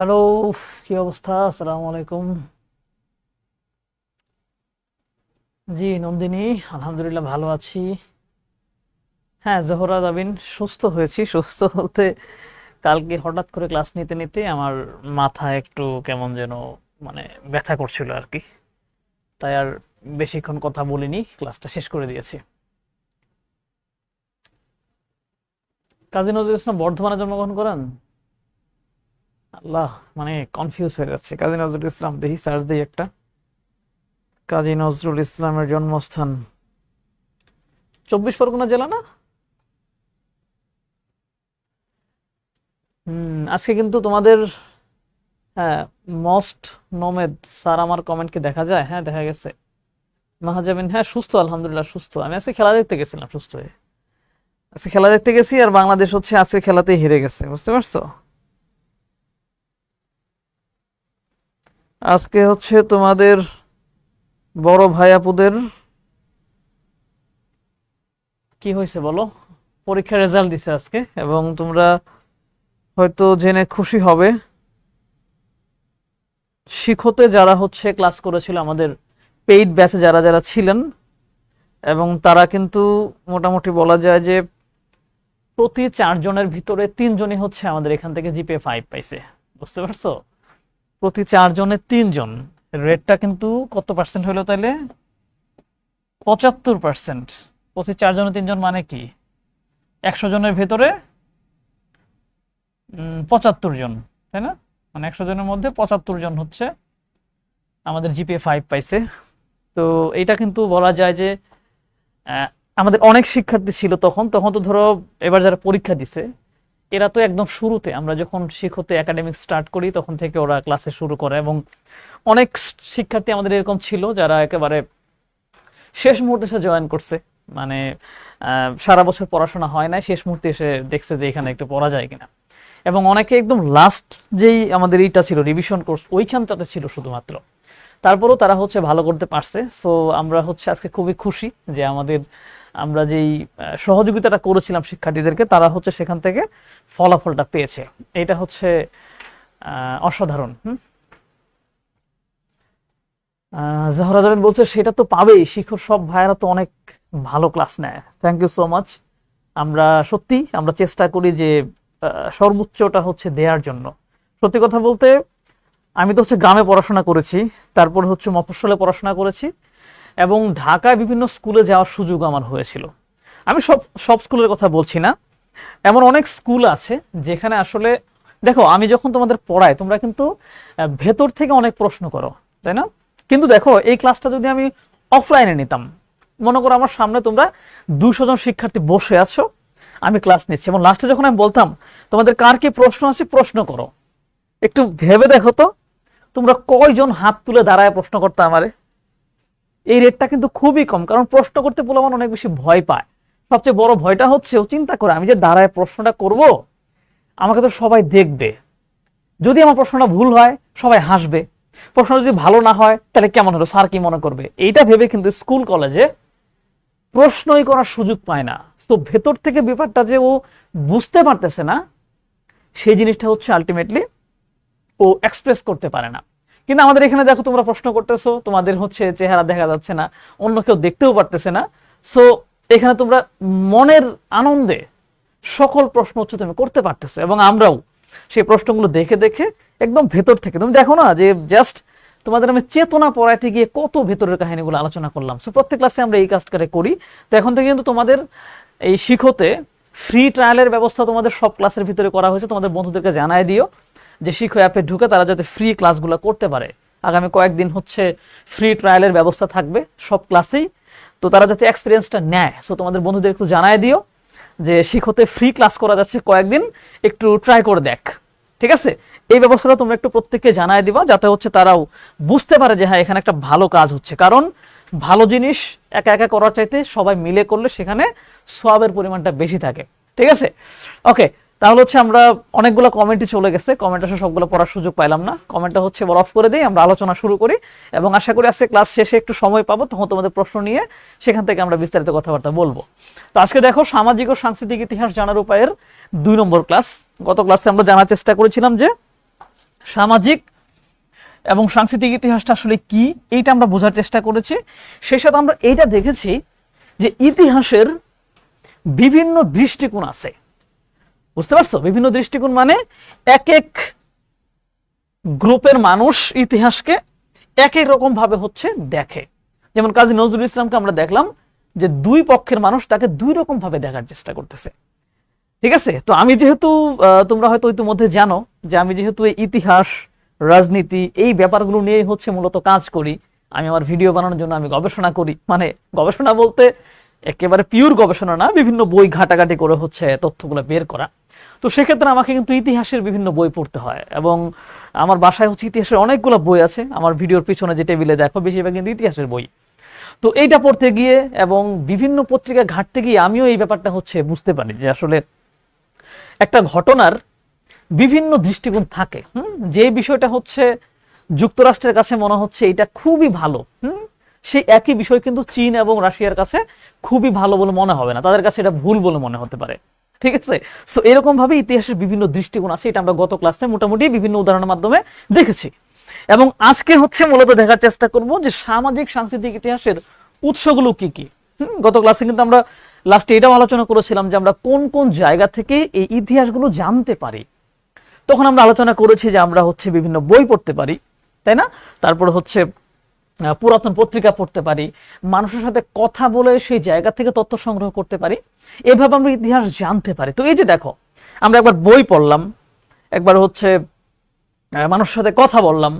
Hello, কি অবস্থা? আসসালামু আলাইকুম। জি নন্দিনী, আলহামদুলিল্লাহ ভালো আছি। হ্যাঁ, জোহরা দাবিন, সুস্থ হয়েছি। সুস্থ বলতে কালকে হঠাৎ করে ক্লাস নিতে নিতে আমার মাথা একটু কেমন যেন মানে ব্যথা করছিল আর কি। তাই আর বেশিক্ষণ কথা বলিনি, ক্লাসটা শেষ করে দিয়েছি। কাজী নজরুল ইসলাম বর্ধমানে জন্মগ্রহণ করেন? আল্লাহ, মানে কনফিউজ হয়ে যাচ্ছে। কাজী নজরুল ইসলাম, দেখি সার্চ দিই একটা। কাজী নজরুল ইসলামের জন্মস্থান 24 পরগনা জেলা না? আজকে কিন্তু তোমাদের, হ্যাঁ, মোস্ট নোমেদ স্যার আমার কমেন্ট কি দেখা যায়? হ্যাঁ, দেখা গেছে। মাহাজাবিন, হ্যাঁ সুস্থ, আলহামদুলিল্লাহ সুস্থ। আমি আজকে খেলা দেখতে গেছিলাম সুস্থ হয়ে। আজকে খেলা দেখতে গেছি আর বাংলাদেশ হচ্ছে আজকে খেলাতেই হেরে গেছে, বুঝতে পারছো? আজকে হচ্ছে তোমাদের বড় ভাই আপুদের কি হয়েছে বলো? পরীক্ষার রেজাল্ট দিছে আজকে, এবং তোমরা হয়তো জেনে খুশি হবে, শিখতে যারা হচ্ছে ক্লাস করেছিল আমাদের পেইড ব্যাচে যারা যারা ছিলেন, এবং তারা কিন্তু মোটামুটি বলা যায় যে প্রতি 4 জনের ভিতরে 3 জনই হচ্ছে আমাদের এখান থেকে জিপিএ 5 পাইছে, বুঝতে পারছো? প্রতি 4 জনে 3 জন। রেটটা কিন্তু কত পার্সেন্ট হলো তাইলে? 75%। প্রতি 4 জনে 3 জন মানে কি? 100 জনের ভেতরে 75 জন, তাই না? মানে 100 জনের মধ্যে 75 জন হচ্ছে আমাদের জিপিএ 5 পাইছে। তো এটা কিন্তু বলা যায় যে আহ, আমাদের অনেক শিক্ষার্থী ছিল তখন তখন তো ধরো, এবার যারা পরীক্ষা দিছে এরা তো একদম শুরুতে, আমরা যখন শিক্ষতে একাডেমিক স্টার্ট করি তখন থেকে ওরা ক্লাসে শুরু করে, এবং অনেক শিক্ষার্থী আমাদের এরকম ছিল যারা একেবারে শেষ মুহূর্তে এসে জয়েন করছে। মানে সারা বছর পড়াশোনা হয় না, শেষ মুহূর্তে এসে দেখছে যে এখানে একটু পড়া যায় কিনা। এবং অনেকে একদম লাস্ট যেই আমাদের এইটা ছিল রিভিশন কোর্স, ওইখানটাতে ছিল শুধুমাত্র। তারপরেও তারা হচ্ছে ভালো করতে পারছে। সো আমরা হচ্ছে আজকে খুবই খুশি যে আমরা যেই সহযোগিতাটা করেছিলাম শিক্ষার্থীদেরকে, তারা হচ্ছে সেখান থেকে ফলাফলটা পেয়েছে। এটা হচ্ছে অসাধারণ। জাহরা জামিন বলছে সেটা তো পাবেই, শিক্ষক সব ভাইয়েরা তো অনেক ভালো ক্লাস নেয়। Thank you so much. আমরা চেষ্টা করি যে সর্বোচ্চটা হচ্ছে দেওয়ার জন্য। সত্যি কথা বলতে, আমি তো হচ্ছে গ্রামে পড়াশোনা করেছি, তারপর হচ্ছে মফস্বলে পড়াশোনা করেছি, এবং ঢাকায় বিভিন্ন স্কুলে যাওয়ার সুযোগ আমার হয়েছিল। আমি সব সব স্কুলের কথা বলছি না, এমন অনেক স্কুল আছে যেখানে আসলে, দেখো আমি যখন তোমাদের পড়াই তোমরা কিন্তু ভেতর থেকে অনেক প্রশ্ন করো, তাই না? কিন্তু দেখো এই ক্লাসটা যদি আমি অফলাইনে নিতাম, মনে করো আমার সামনে তোমরা 200 জন শিক্ষার্থী বসে আছো, আমি ক্লাস নিচ্ছি, এবং লাস্টে যখন আমি বলতাম তোমাদের কার কি প্রশ্ন আছে প্রশ্ন করো, একটু ভেবে দেখো তো তোমরা কয়জন হাত তুলে দাঁড়ায় প্রশ্ন করতে আমারে? এই রেটটা কিন্তু খুবই কম, কারণ প্রশ্ন করতে পোলাপান অনেক বেশি ভয় পায়। সবচেয়ে বড় ভয়টা হচ্ছে ও চিন্তা করে আমি যে দাঁড়ায় প্রশ্নটা করব, আমাকে তো সবাই দেখবে, যদি আমার প্রশ্নটা ভুল হয় সবাই হাসবে, প্রশ্ন যদি ভালো না হয় তাহলে কেমন হলো, স্যার কি মনে করবে, এইটা ভেবে কিন্তু স্কুল কলেজে প্রশ্নই করার সুযোগ পায় না। তো ভেতর থেকে ব্যাপারটা যে ও বুঝতে পারতেছে না, সেই জিনিসটা হচ্ছে আলটিমেটলি ও এক্সপ্রেস করতে পারে না। কিন্তু আমাদের এখানে দেখো তোমরা প্রশ্ন করতেছো, তোমাদের হচ্ছে চেহারা দেখা যাচ্ছে না, অন্য কেউ দেখতেও পারতেছে না। সো এখানে তোমরা মনের আনন্দে সকল প্রশ্ন হচ্ছে তুমি করতে পারতেছো, এবং আমরাও সেই প্রশ্নগুলো দেখে দেখে একদম ভেতর থেকে, তুমি দেখো না যে জাস্ট তোমাদের আমি চেতনা পড়াইতে গিয়ে কত ভেতরের কাহিনীগুলো আলোচনা করলাম। সো প্রত্যেক ক্লাসে আমরা এই কাজটা করি। তো এখন থেকে কিন্তু তোমাদের এই শিখতে ফ্রি ট্রায়ালের ব্যবস্থা তোমাদের সব ক্লাসের ভিতরে করা হয়েছে। তোমাদের বন্ধুদেরকে জানাই দিও যে শিখো অ্যাপে ঢুকে তারা যাতে ফ্রি ক্লাসগুলো করতে পারে। আগামী কয়েকদিন হচ্ছে ফ্রি ট্রায়ালের ব্যবস্থা থাকবে সব ক্লাসেই, তো তারা যাতে এক্সপিরিয়েন্সটা নেয়। সো তোমাদের বন্ধুদের একটু জানাই দিও যে শিখতে ফ্রি ক্লাস করা যাচ্ছে, কয়েকদিন একটু ট্রাই করে দেখ, ঠিক আছে? এই ব্যবস্থাটা তোমরা একটু প্রত্যেককে জানাই দিবা, যাতে হচ্ছে তারাও বুঝতে পারে যে হ্যাঁ এখানে একটা ভালো কাজ হচ্ছে। কারণ ভালো জিনিস একা একা করার চাইতে সবাই মিলে করলে সেখানে সওয়াবের পরিমাণটা বেশি থাকে, ঠিক আছে? ওকে, তাহলে হচ্ছে আমরা অনেকগুলো কমেন্টই চলে গেছে, কমেন্ট আসলে সবগুলো পড়ার সুযোগ পাইলাম না। কমেন্টটা হচ্ছে এবার অফ করে দিই, আমরা আলোচনা শুরু করি, এবং আশা করি আজকে ক্লাস শেষে একটু সময় পাবো, তখন তোমাদের প্রশ্ন নিয়ে সেখান থেকে আমরা বিস্তারিত কথাবার্তা বলবো। তো আজকে দেখো সামাজিক ও সাংস্কৃতিক ইতিহাস জানার উপায়ের 2 নম্বর ক্লাস। গত ক্লাসে আমরা জানার চেষ্টা করেছিলাম যে সামাজিক এবং সাংস্কৃতিক ইতিহাসটা আসলে কি এইটা আমরা বোঝার চেষ্টা করেছি। সেই সাথে আমরা এইটা দেখেছি যে ইতিহাসের বিভিন্ন দৃষ্টিকোণ আছে, বুঝতে পারছো? বিভিন্ন দৃষ্টিকোণ মানে এক এক গ্রুপের মানুষ ইতিহাসকে এক এক রকম ভাবে হচ্ছে দেখে। যেমন কাজী নজরুল ইসলামকে আমরা দেখলাম যে দুই পক্ষের মানুষ তাকে দুই রকম ভাবে দেখার চেষ্টা করতেছে, ঠিক আছে? তো আমি যেহেতু তোমরা হয়তো ইতিমধ্যে জানো যে আমি যেহেতু এই ইতিহাস, রাজনীতি এই ব্যাপারগুলো নিয়ে হচ্ছে মূলত কাজ করি, আমি আমার ভিডিও বানানোর জন্য আমি গবেষণা করি, মানে গবেষণা বলতে একেবারে পিওর গবেষণা না, বিভিন্ন বই ঘাটাঘাটি করে হচ্ছে তথ্যগুলো বের করা। তো সেক্ষেত্রে আমাকে কিন্তু ইতিহাসের বিভিন্ন বই পড়তে হয়, এবং আমার বাসায় হচ্ছে ইতিহাসের অনেকগুলো বই আছে, আমার ভিডিওর পিছনে যে টেবিলে দেখো বেশিরভাগ কিন্তু ইতিহাসের বই। তো এইটা পড়তে গিয়ে এবং বিভিন্ন পত্রিকা ঘাঁটতে গিয়ে আমিও এই ব্যাপারটা হচ্ছে বুঝতে পারি যে আসলে একটা ঘটনার বিভিন্ন দৃষ্টিকোণ থাকে। যে বিষয়টা হচ্ছে যুক্তরাষ্ট্রের কাছে মনে হচ্ছে এটা খুবই ভালো, সেই একই বিষয় কিন্তু চীন এবং রাশিয়ার কাছে খুবই ভালো বলে মনে হবে না, তাদের কাছে এটা ভুল বলে মনে হতে পারে, ঠিক আছে? সো এরকম ভাবে ইতিহাসের বিভিন্ন দৃষ্টিকোণ আছে, এটা আমরা গত ক্লাসে মোটামুটি বিভিন্ন উদাহরণের মাধ্যমে দেখেছি। এবং আজকে হচ্ছে মূলত দেখার চেষ্টা করব যে সামাজিক সাংস্কৃতিক ইতিহাসের উৎসগুলো কি কি। গত ক্লাসে কিন্তু আমরা লাস্টে এটাও আলোচনা করেছিলাম যে আমরা কোন কোন জায়গা থেকে এই ইতিহাসগুলো জানতে পারি। তখন আমরা আলোচনা করেছি যে আমরা হচ্ছে বিভিন্ন বই পড়তে পারি, তাই না? তারপর হচ্ছে পুরাতন পত্রিকা পড়তে পারি, মানুষের সাথে কথা বলে সেই জায়গা থেকে তথ্য সংগ্রহ করতে পারি, এভাবে আমরা ইতিহাস জানতে পারি। তো এই যে দেখো, আমরা একবার বই পড়লাম, একবার হচ্ছে মানুষের সাথে কথা বললাম,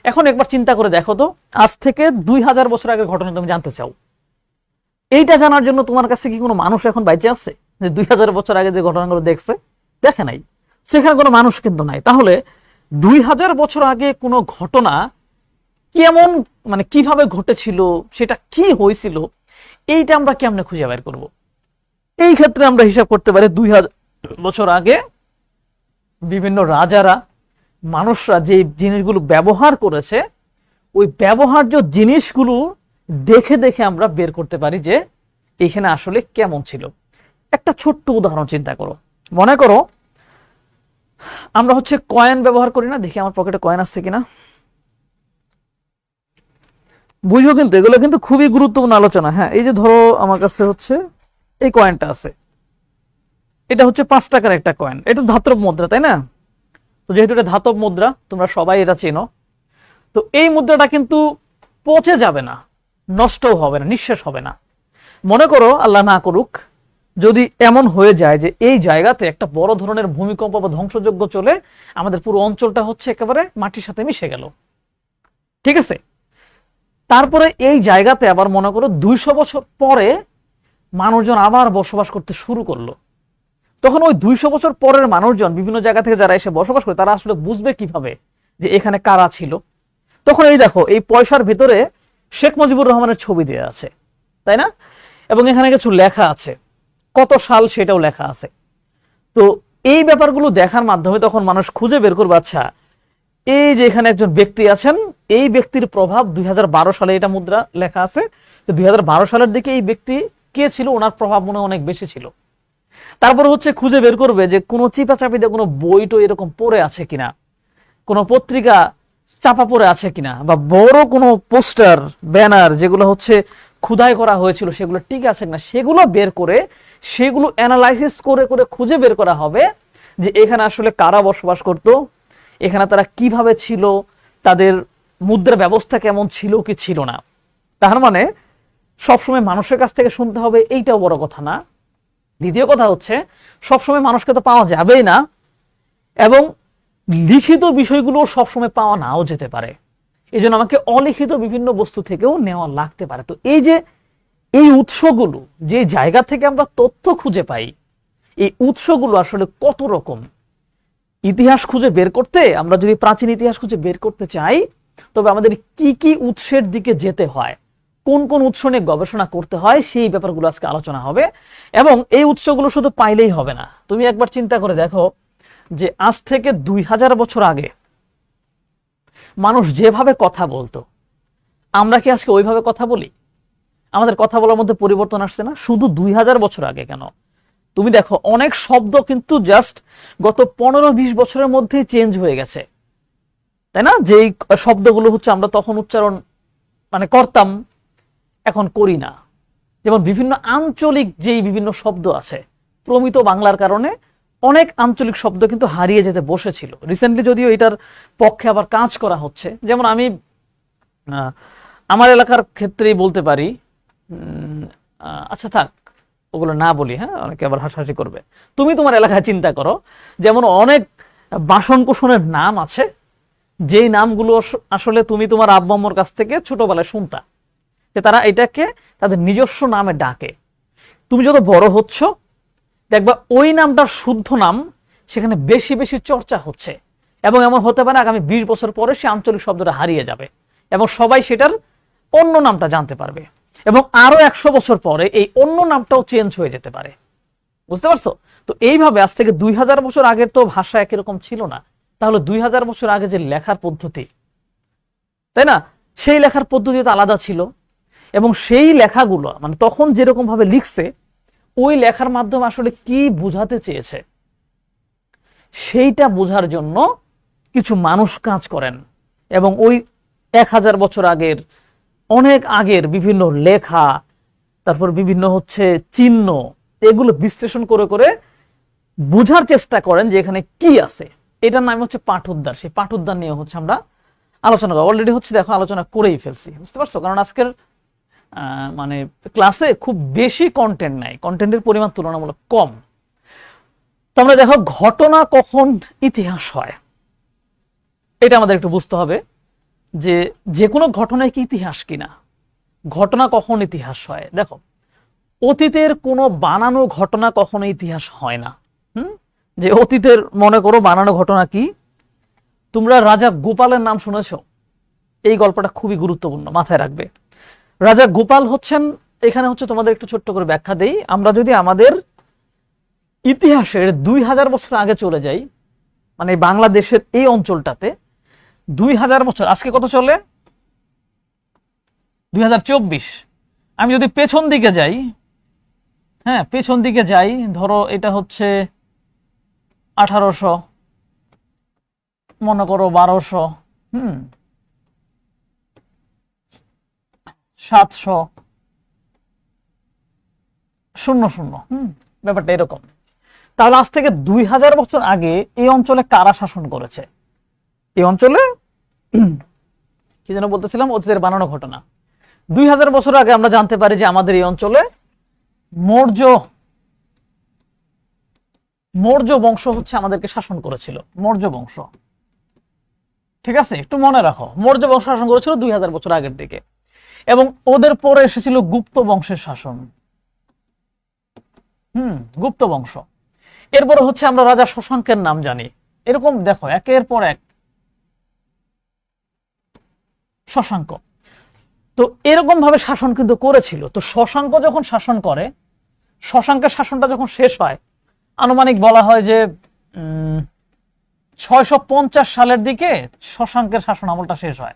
এখন একবার চিন্তা করে দেখো তো, আজ থেকে 2000 বছর আগের ঘটনা তুমি জানতে চাও, এইটা জানার জন্য তোমার কাছে কি কোনো মানুষ এখন বাইচে আছে যে 2000 বছর আগে যে ঘটনাগুলো দেখছে? দেখে নাই, সেখানে কোনো মানুষ কিন্তু নাই। তাহলে 2000 বছর আগে কোনো ঘটনা কেমন, মানে কিভাবে ঘটেছিল, সেটা কি হয়েছিল, এইটা আমরা কেমনে খুঁজে বের করব? এই ক্ষেত্রে আমরা হিসাব করতে পারি 2000 বছর আগে বিভিন্ন রাজারা, মানুষরা যে জিনিসগুলো ব্যবহার করেছে, ওই ব্যবহার্য জিনিসগুলো দেখে দেখে আমরা বের করতে পারি যে এখানে আসলে কেমন ছিল। একটা ছোট্ট উদাহরণ চিন্তা করো, মনে করো আমরা হচ্ছে কয়েন ব্যবহার করি না, দেখি আমার পকেটে কয়েন আসছে কিনা, বুঝো কিন্তু এগুলো কিন্তু খুবই গুরুত্বপূর্ণ আলোচনা। হ্যাঁ, এই যে ধরো আমার কাছে হচ্ছে এই কয়েনটা আছে, এটা হচ্ছে 5 টাকার একটা কয়েন, এটা ধাতব মুদ্রা, তাই না? তো যেহেতু এটা ধাতব মুদ্রা, তোমরা সবাই এটা চেনো, তো এই মুদ্রাটা কিন্তু পচে যাবে না, নষ্টও হবে না, নিঃশেষ হবে না। মনে করো আল্লাহ না করুক যদি এমন হয়ে যায় যে এই জায়গাতে একটা বড় ধরনের ভূমিকম্প বা ধ্বংসযজ্ঞ চলে আমাদের পুরো অঞ্চলটা হচ্ছে একেবারে মাটির সাথে মিশে গেল, ঠিক আছে? তারপরে এই জায়গাতে আবার মনে করো 200 বছর পরে মানুষজন আবার বসবাস করতে শুরু করলো, তখন ওই 200 বছর পরের মানুষজন বিভিন্ন জায়গা থেকে যারা এসে বসবাস করে তারা আসলে বুঝবে কিভাবে যে এখানে কারা ছিল? তখন এই দেখো, এই পয়সার ভিতরে শেখ মুজিবুর রহমানের ছবি দেওয়া আছে, তাই না? এবং এখানে কিছু লেখা আছে, কত সাল সেটাও লেখা আছে। তো এই ব্যাপারগুলো দেখার মাধ্যমে তখন মানুষ খুঁজে বের করবে, আচ্ছা এই যে এখানে একজন ব্যক্তি আছেন, এই ব্যক্তির প্রভাব 2012 সালে, এটা মুদ্রা লেখা আছে যে 2012 সালের দিকে এই ব্যক্তি কে ছিল, ওনার প্রভাব মনে অনেক বেশি ছিল। তারপর হচ্ছে খুঁজে বের করবে যে কোনো চিপাচাপিতে কোনো বইটো এরকম পড়ে আছে কিনা, কোনো পত্রিকা চাপা পড়ে আছে কিনা, বা বড় কোনো পোস্টার ব্যানার যেগুলো হচ্ছে খোদাই করা হয়েছিল সেগুলো ঠিক আছে কিনা, সেগুলো বের করে সেগুলো অ্যানালাইসিস করে করে খুঁজে বের করা হবে যে এখানে আসলে কারা বসবাস করত, এখানে তারা কিভাবে ছিল, তাদের মুদ্রা ব্যবস্থা কেমন ছিল কি ছিল না। তার মানে সবসময় মানুষের কাছ থেকে শুনতে হবে এইটাও বড় কথা না। দ্বিতীয় কথা হচ্ছে সবসময় মানুষকে তো পাওয়া যাবেই না, এবং লিখিত বিষয়গুলো সবসময় পাওয়া নাও যেতে পারে, এই জন্য আমাকে অলিখিত বিভিন্ন বস্তু থেকেও নেওয়া লাগতে পারে। তো এই যে এই উৎসগুলো, যে জায়গা থেকে আমরা তথ্য খুঁজে পাই, এই উৎসগুলো আসলে কত রকম। ইতিহাস খুঁজে বের করতে, আমরা যদি প্রাচীন ইতিহাস খুঁজে বের করতে চাই, তবে আমাদের কি কি উৎসের দিকে যেতে হয়, কোন কোন উৎস নিয়ে গবেষণা করতে হয়, সেই ব্যাপারগুলো আজকে আলোচনা হবে। এবং এই উৎসগুলো শুধু পাইলেই হবে না, তুমি একবার চিন্তা করে দেখো যে আজ থেকে 2000 বছর আগে মানুষ যেভাবে কথা বলতো, আমরা কি আজকে ওইভাবে কথা বলি? আমাদের কথা বলার মধ্যে পরিবর্তন আসছে না? শুধু 2000 বছর আগে কেন, তুমি দেখো অনেক শব্দ কিন্তু জাস্ট গত 15-20 বছরের মধ্যেই চেঞ্জ হয়ে গেছে। তাই না? যেই শব্দগুলো হচ্ছে আমরা তখন উচ্চারণ মানে করতাম, এখন করি না। যেমন বিভিন্ন আঞ্চলিক যেই বিভিন্ন শব্দ আছে, প্রমিত বাংলার কারণে অনেক আঞ্চলিক শব্দ কিন্তু হারিয়ে যেতে বসেছিল। রিসেন্টলি যদিও এটার পক্ষে আবার কাজ করা হচ্ছে। যেমন আমি আমার এলাকার ক্ষেত্রেই বলতে পারি, আচ্ছা থাক ওগুলো না বলি, হ্যাঁ, অনেকে আবার হাসাহাসি করবে। তুমি তোমার এলাকায় চিন্তা করো, যেমন অনেক বাসন কোসনের নাম আছে, যেই নামগুলো আসলে তুমি তোমার আব্বা আম্মুর কাছ থেকে ছোটবেলায় শুনতা, যে তারা এটাকে তাদের নিজস্ব নামে ডাকে। তুমি যত বড় হচ্ছ দেখবা ওই নামটার শুদ্ধ নাম সেখানে বেশি বেশি চর্চা হচ্ছে, এবং এমন হতে পারে আগামী 20 বছর পরে সে আঞ্চলিক শব্দটা হারিয়ে যাবে এবং সবাই সেটার অন্য নামটা জানতে পারবে, এবং আরো 100 বছর পরে এই অন্য নামটাও চেঞ্জ হয়ে যেতে পারে। বুঝতে পারছো? তো এইভাবে আজ থেকে 2000 বছর আগের তো ভাষা একই রকম ছিল না। তাহলে 2000 বছর আগে যে লেখার পদ্ধতি, তাই না, সেই লেখার পদ্ধতি তো আলাদা ছিল, এবং সেই লেখাগুলো মানে তখন যেরকম ভাবে লিখছে, ওই লেখার মাধ্যমে আসলে কি বোঝাতে চেয়েছে সেইটা বোঝার জন্য কিছু মানুষ কাজ করেন, এবং ওই 1000 বছর আগের অনেক আগের বিভিন্ন লেখা, তারপর বিভিন্ন হচ্ছে চিহ্ন, এগুলো বিশ্লেষণ করে করে বোঝার চেষ্টা করেন যে এখানে কি আছে। এটার নাম হচ্ছে পাঠোদ্ধার। সেই পাঠোদ্ধার নিয়ে হচ্ছে আমরা আলোচনা করি। অলরেডি হচ্ছে দেখো আলোচনা করেই ফেলছি, বুঝতে পারছো? কারণ আজকের মানে ক্লাসে খুব বেশি কন্টেন্ট নাই, কন্টেন্টের পরিমাণ তুলনামূলক কম। তোমরা দেখো ঘটনা কখন ইতিহাস হয় এটা আমাদের একটু বুঝতে হবে, যে যে কোনো ঘটনায় কি ইতিহাস কিনা, ঘটনা কখন ইতিহাস হয়। দেখো অতীতের কোনো বানানো ঘটনা কখনো ইতিহাস হয় না। যে অতীতের মনে করো বানানো ঘটনা কি, তোমরা রাজা গোপালের নাম শুনেছো? এই গল্পটা খুবই গুরুত্বপূর্ণ, মাথায় রাখবে। রাজা গোপাল হচ্ছেন, এখানে হচ্ছে তোমাদের একটু ছোট্ট করে ব্যাখ্যা দেই। আমরা যদি আমাদের ইতিহাসের 2000 বছর আগে চলে যাই, মানে বাংলাদেশের এই অঞ্চলটাতে 2000 বছর, আজকে কত চলে? 2024। আমি যদি পেছন দিকে যাই, হ্যাঁ পেছন দিকে যাই, ধরো এটা হচ্ছে 1800, মনে করো 1200, 700, 00, ব্যাপারটা এরকম। তাহলে আজ থেকে 2000 বছর আগে এই অঞ্চলে কারা শাসন করেছে? এই অঞ্চলে কি যেন বলতেছিলাম, অতীতের বানানো ঘটনা। 2000 বছর আগে আমরা জানতে পারি যে আমাদের এই অঞ্চলে মৌর্য বংশ হচ্ছে আমাদেরকে শাসন করেছিল। মৌর্য বংশ, ঠিক আছে, একটু মনে রাখো, মৌর্য বংশ শাসন করেছিল 2000 বছর আগের দিকে, এবং ওদের পরে এসেছিল গুপ্ত বংশের শাসন। গুপ্ত বংশ। এরপরে হচ্ছে আমরা রাজা শশাঙ্কের নাম জানি। এরকম দেখো একের পর এক শশাঙ্ক, তো এরকম ভাবে শাসন কিন্তু করেছিল। তো শশাঙ্ক যখন শাসন করে, শশাঙ্কের শাসনটা যখন শেষ হয়, আনুমানিক বলা হয় যে 650 সালের দিকে শশাঙ্কের শাসন আমলটা শেষ হয়।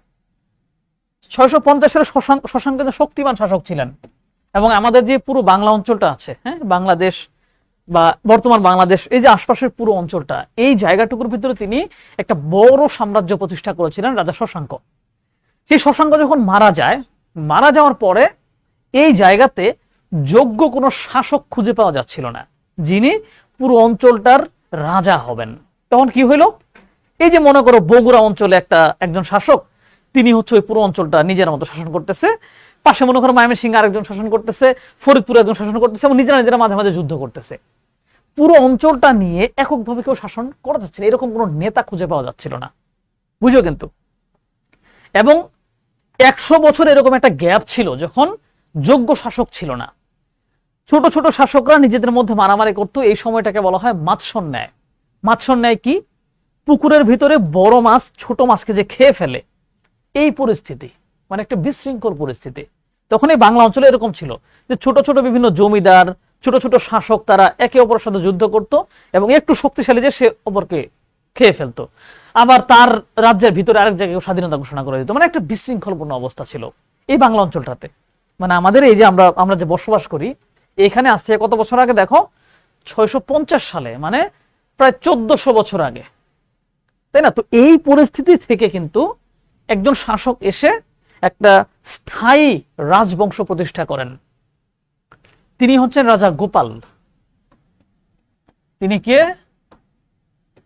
650 সালে শশাঙ্ক কিন্তু শক্তিমান শাসক ছিলেন, এবং আমাদের যে পুরো বাংলা অঞ্চলটা আছে, হ্যাঁ বাংলাদেশ বা বর্তমান বাংলাদেশ, এই যে আশপাশের পুরো অঞ্চলটা, এই জায়গাটুকুর ভিতরে তিনি একটা বড় সাম্রাজ্য প্রতিষ্ঠা করেছিলেন, রাজা শশাঙ্ক। সেই শশাঙ্ক যখন মারা যায়, মারা যাওয়ার পরে এই জায়গাতে যোগ্য কোনো শাসক খুঁজে পাওয়া যাচ্ছিল না যিনি পুরো অঞ্চলটার রাজা হবেন। তখন কি হইল, এই যে মনে করো বগুড়া অঞ্চলে একজন শাসক, তিনি হচ্ছে ওই পুরো অঞ্চলটা নিজের মতো শাসন করতেছে, পাশে মনে করো ময়মনসিংহে আরেকজন শাসন করতেছে, ফরিদপুরে একজন শাসন করতেছে, এবং নিজেরা মাঝে মাঝে যুদ্ধ করতেছে। পুরো অঞ্চলটা নিয়ে এককভাবে কেউ শাসন করা যাচ্ছে না, এরকম কোনো নেতা খুঁজে পাওয়া যাচ্ছিল না, বুঝো কিন্তু। এবং 100 বছর এরকম একটা গ্যাপ ছিল যখন যোগ্য শাসক ছিল না, ছোট ছোট শাসকরা নিজেদের মধ্যে মারামারি করতো। এই সময়টাকে বলা হয় মাৎস্যন্যায়। মাৎস্যন্যায় কি? পুকুরের ভিতরে বড় মাছ ছোট মাছকে যে খেয়ে ফেলে, এই পরিস্থিতি, মানে একটা বিশৃঙ্খল পরিস্থিতি। তখন এই বাংলা অঞ্চলে এরকম ছিল যে ছোট ছোট বিভিন্ন জমিদার, ছোট ছোট শাসক, তারা একে অপরের সাথে যুদ্ধ করত, এবং একটু শক্তিশালী যে সে অপরকে খেয়ে ফেলতো, আবার তার রাজ্যের ভিতরে আরেক জায়গায় স্বাধীনতা ঘোষণা করে দিত। মানে একটা বিশৃঙ্খলপূর্ণ অবস্থা ছিল এই বাংলা অঞ্চলটাতে। মানে আমাদের এই যে আমরা যে বসবাস করি এখানে আজ থেকে কত বছর আগে দেখো, 650 সালে, মানে প্রায় 1400 বছর আগে, তাই না? তো এই পরিস্থিতি থেকে কিন্তু একজন শাসক এসে একটা স্থায়ী রাজবংশ প্রতিষ্ঠা করেন। তিনি হচ্ছেন রাজা গোপাল। তিনি কে?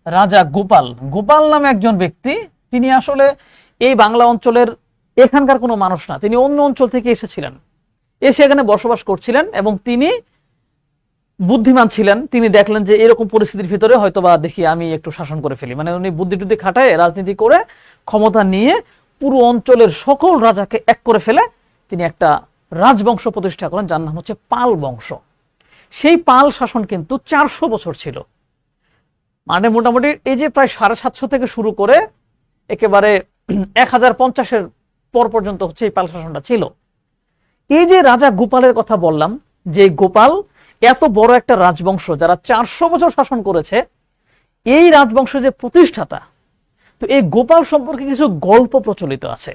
রাজা গোপাল। গোপাল নামে একজন ব্যক্তি, তিনি আসলে এই বাংলা অঞ্চলের এখানকার কোনো মানুষ না, তিনি অন্য অঞ্চল থেকে এসেছিলেন, এসে এখানে বসবাস করছিলেন এবং তিনি বুদ্ধিমান ছিলেন। তিনি দেখলেন যে এরকম পরিস্থিতির ভিতরে হয়তোবা দেখি আমি একটু শাসন করে ফেলি, মানে উনি বুদ্ধি টুদ্ধি খাটায় রাজনীতি করে ক্ষমতা নিয়ে পুরো অঞ্চলের সকল রাজাকে এক করে ফেলে তিনি একটা রাজবংশ প্রতিষ্ঠা করেন, যার নাম হচ্ছে পাল বংশ। সেই পাল শাসন কিন্তু 400 বছর ছিল। মানে মোটামুটি এই যে প্রায় 750 থেকে শুরু করে একেবারে 1050-এর পর পর্যন্ত হচ্ছে এই পাল শাসনটা ছিল। এই যে রাজা গোপালের কথা বললাম, যে গোপাল এত বড় একটা রাজবংশ যারা 400 বছর শাসন করেছে, এই রাজবংশের যে প্রতিষ্ঠাতা, তো এই গোপাল সম্পর্কে কিছু গল্প প্রচলিত আছে।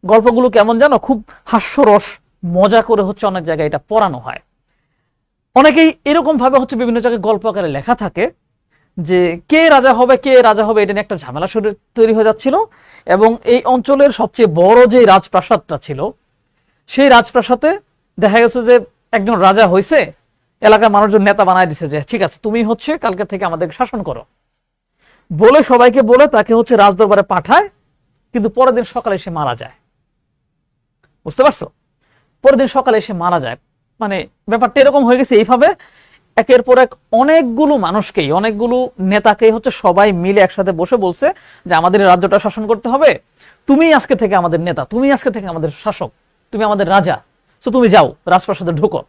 গল্পগুলো কেমন জানো? খুব হাস্যরস, মজা করে হচ্ছে অনেক জায়গায় এটা পড়ানো হয়। অনেকেই এরকম ভাবে হচ্ছে বিভিন্ন জায়গায় গল্প আকারে লেখা থাকে যে কে রাজা হবে, কে রাজা হবে, এটা নিয়ে একটা ঝামেলা তৈরি হয়ে যাচ্ছিল। এবং এই অঞ্চলের সবচেয়ে বড় যে রাজপ্রাসাদটা ছিল, সেই রাজপ্রাসাদে দেখা গেছে যে একজন রাজা হয়েছে, এলাকার মানুষজন নেতা বানায় দিছে যে ঠিক আছে তুমি হচ্ছে কালকে থেকে আমাদের শাসন করো বলে, সবাইকে বলে তাকে হচ্ছে রাজদরবারে পাঠায়। কিন্তু পরের দিন সকালে এসে মারা যায়। বুঝতে পারছো? পরের দিন সকালে এসে মারা যায়। মানে ব্যাপারটা এরকম হয়ে গেছে। এইভাবে একের পর এক অনেকগুলো মানুষকেই, অনেকগুলো নেতাকেই হচ্ছে সবাই মিলে একসাথে বসে বলছে যে আমাদের রাজ্যটা শাসন করতে হবে, তুমি আজকে থেকে আমাদের নেতা, তুমি আজকে থেকে আমাদের শাসক, তুমি আমাদের রাজা, তো তুমি যাও রাজপ্রাসাদে ঢুকো।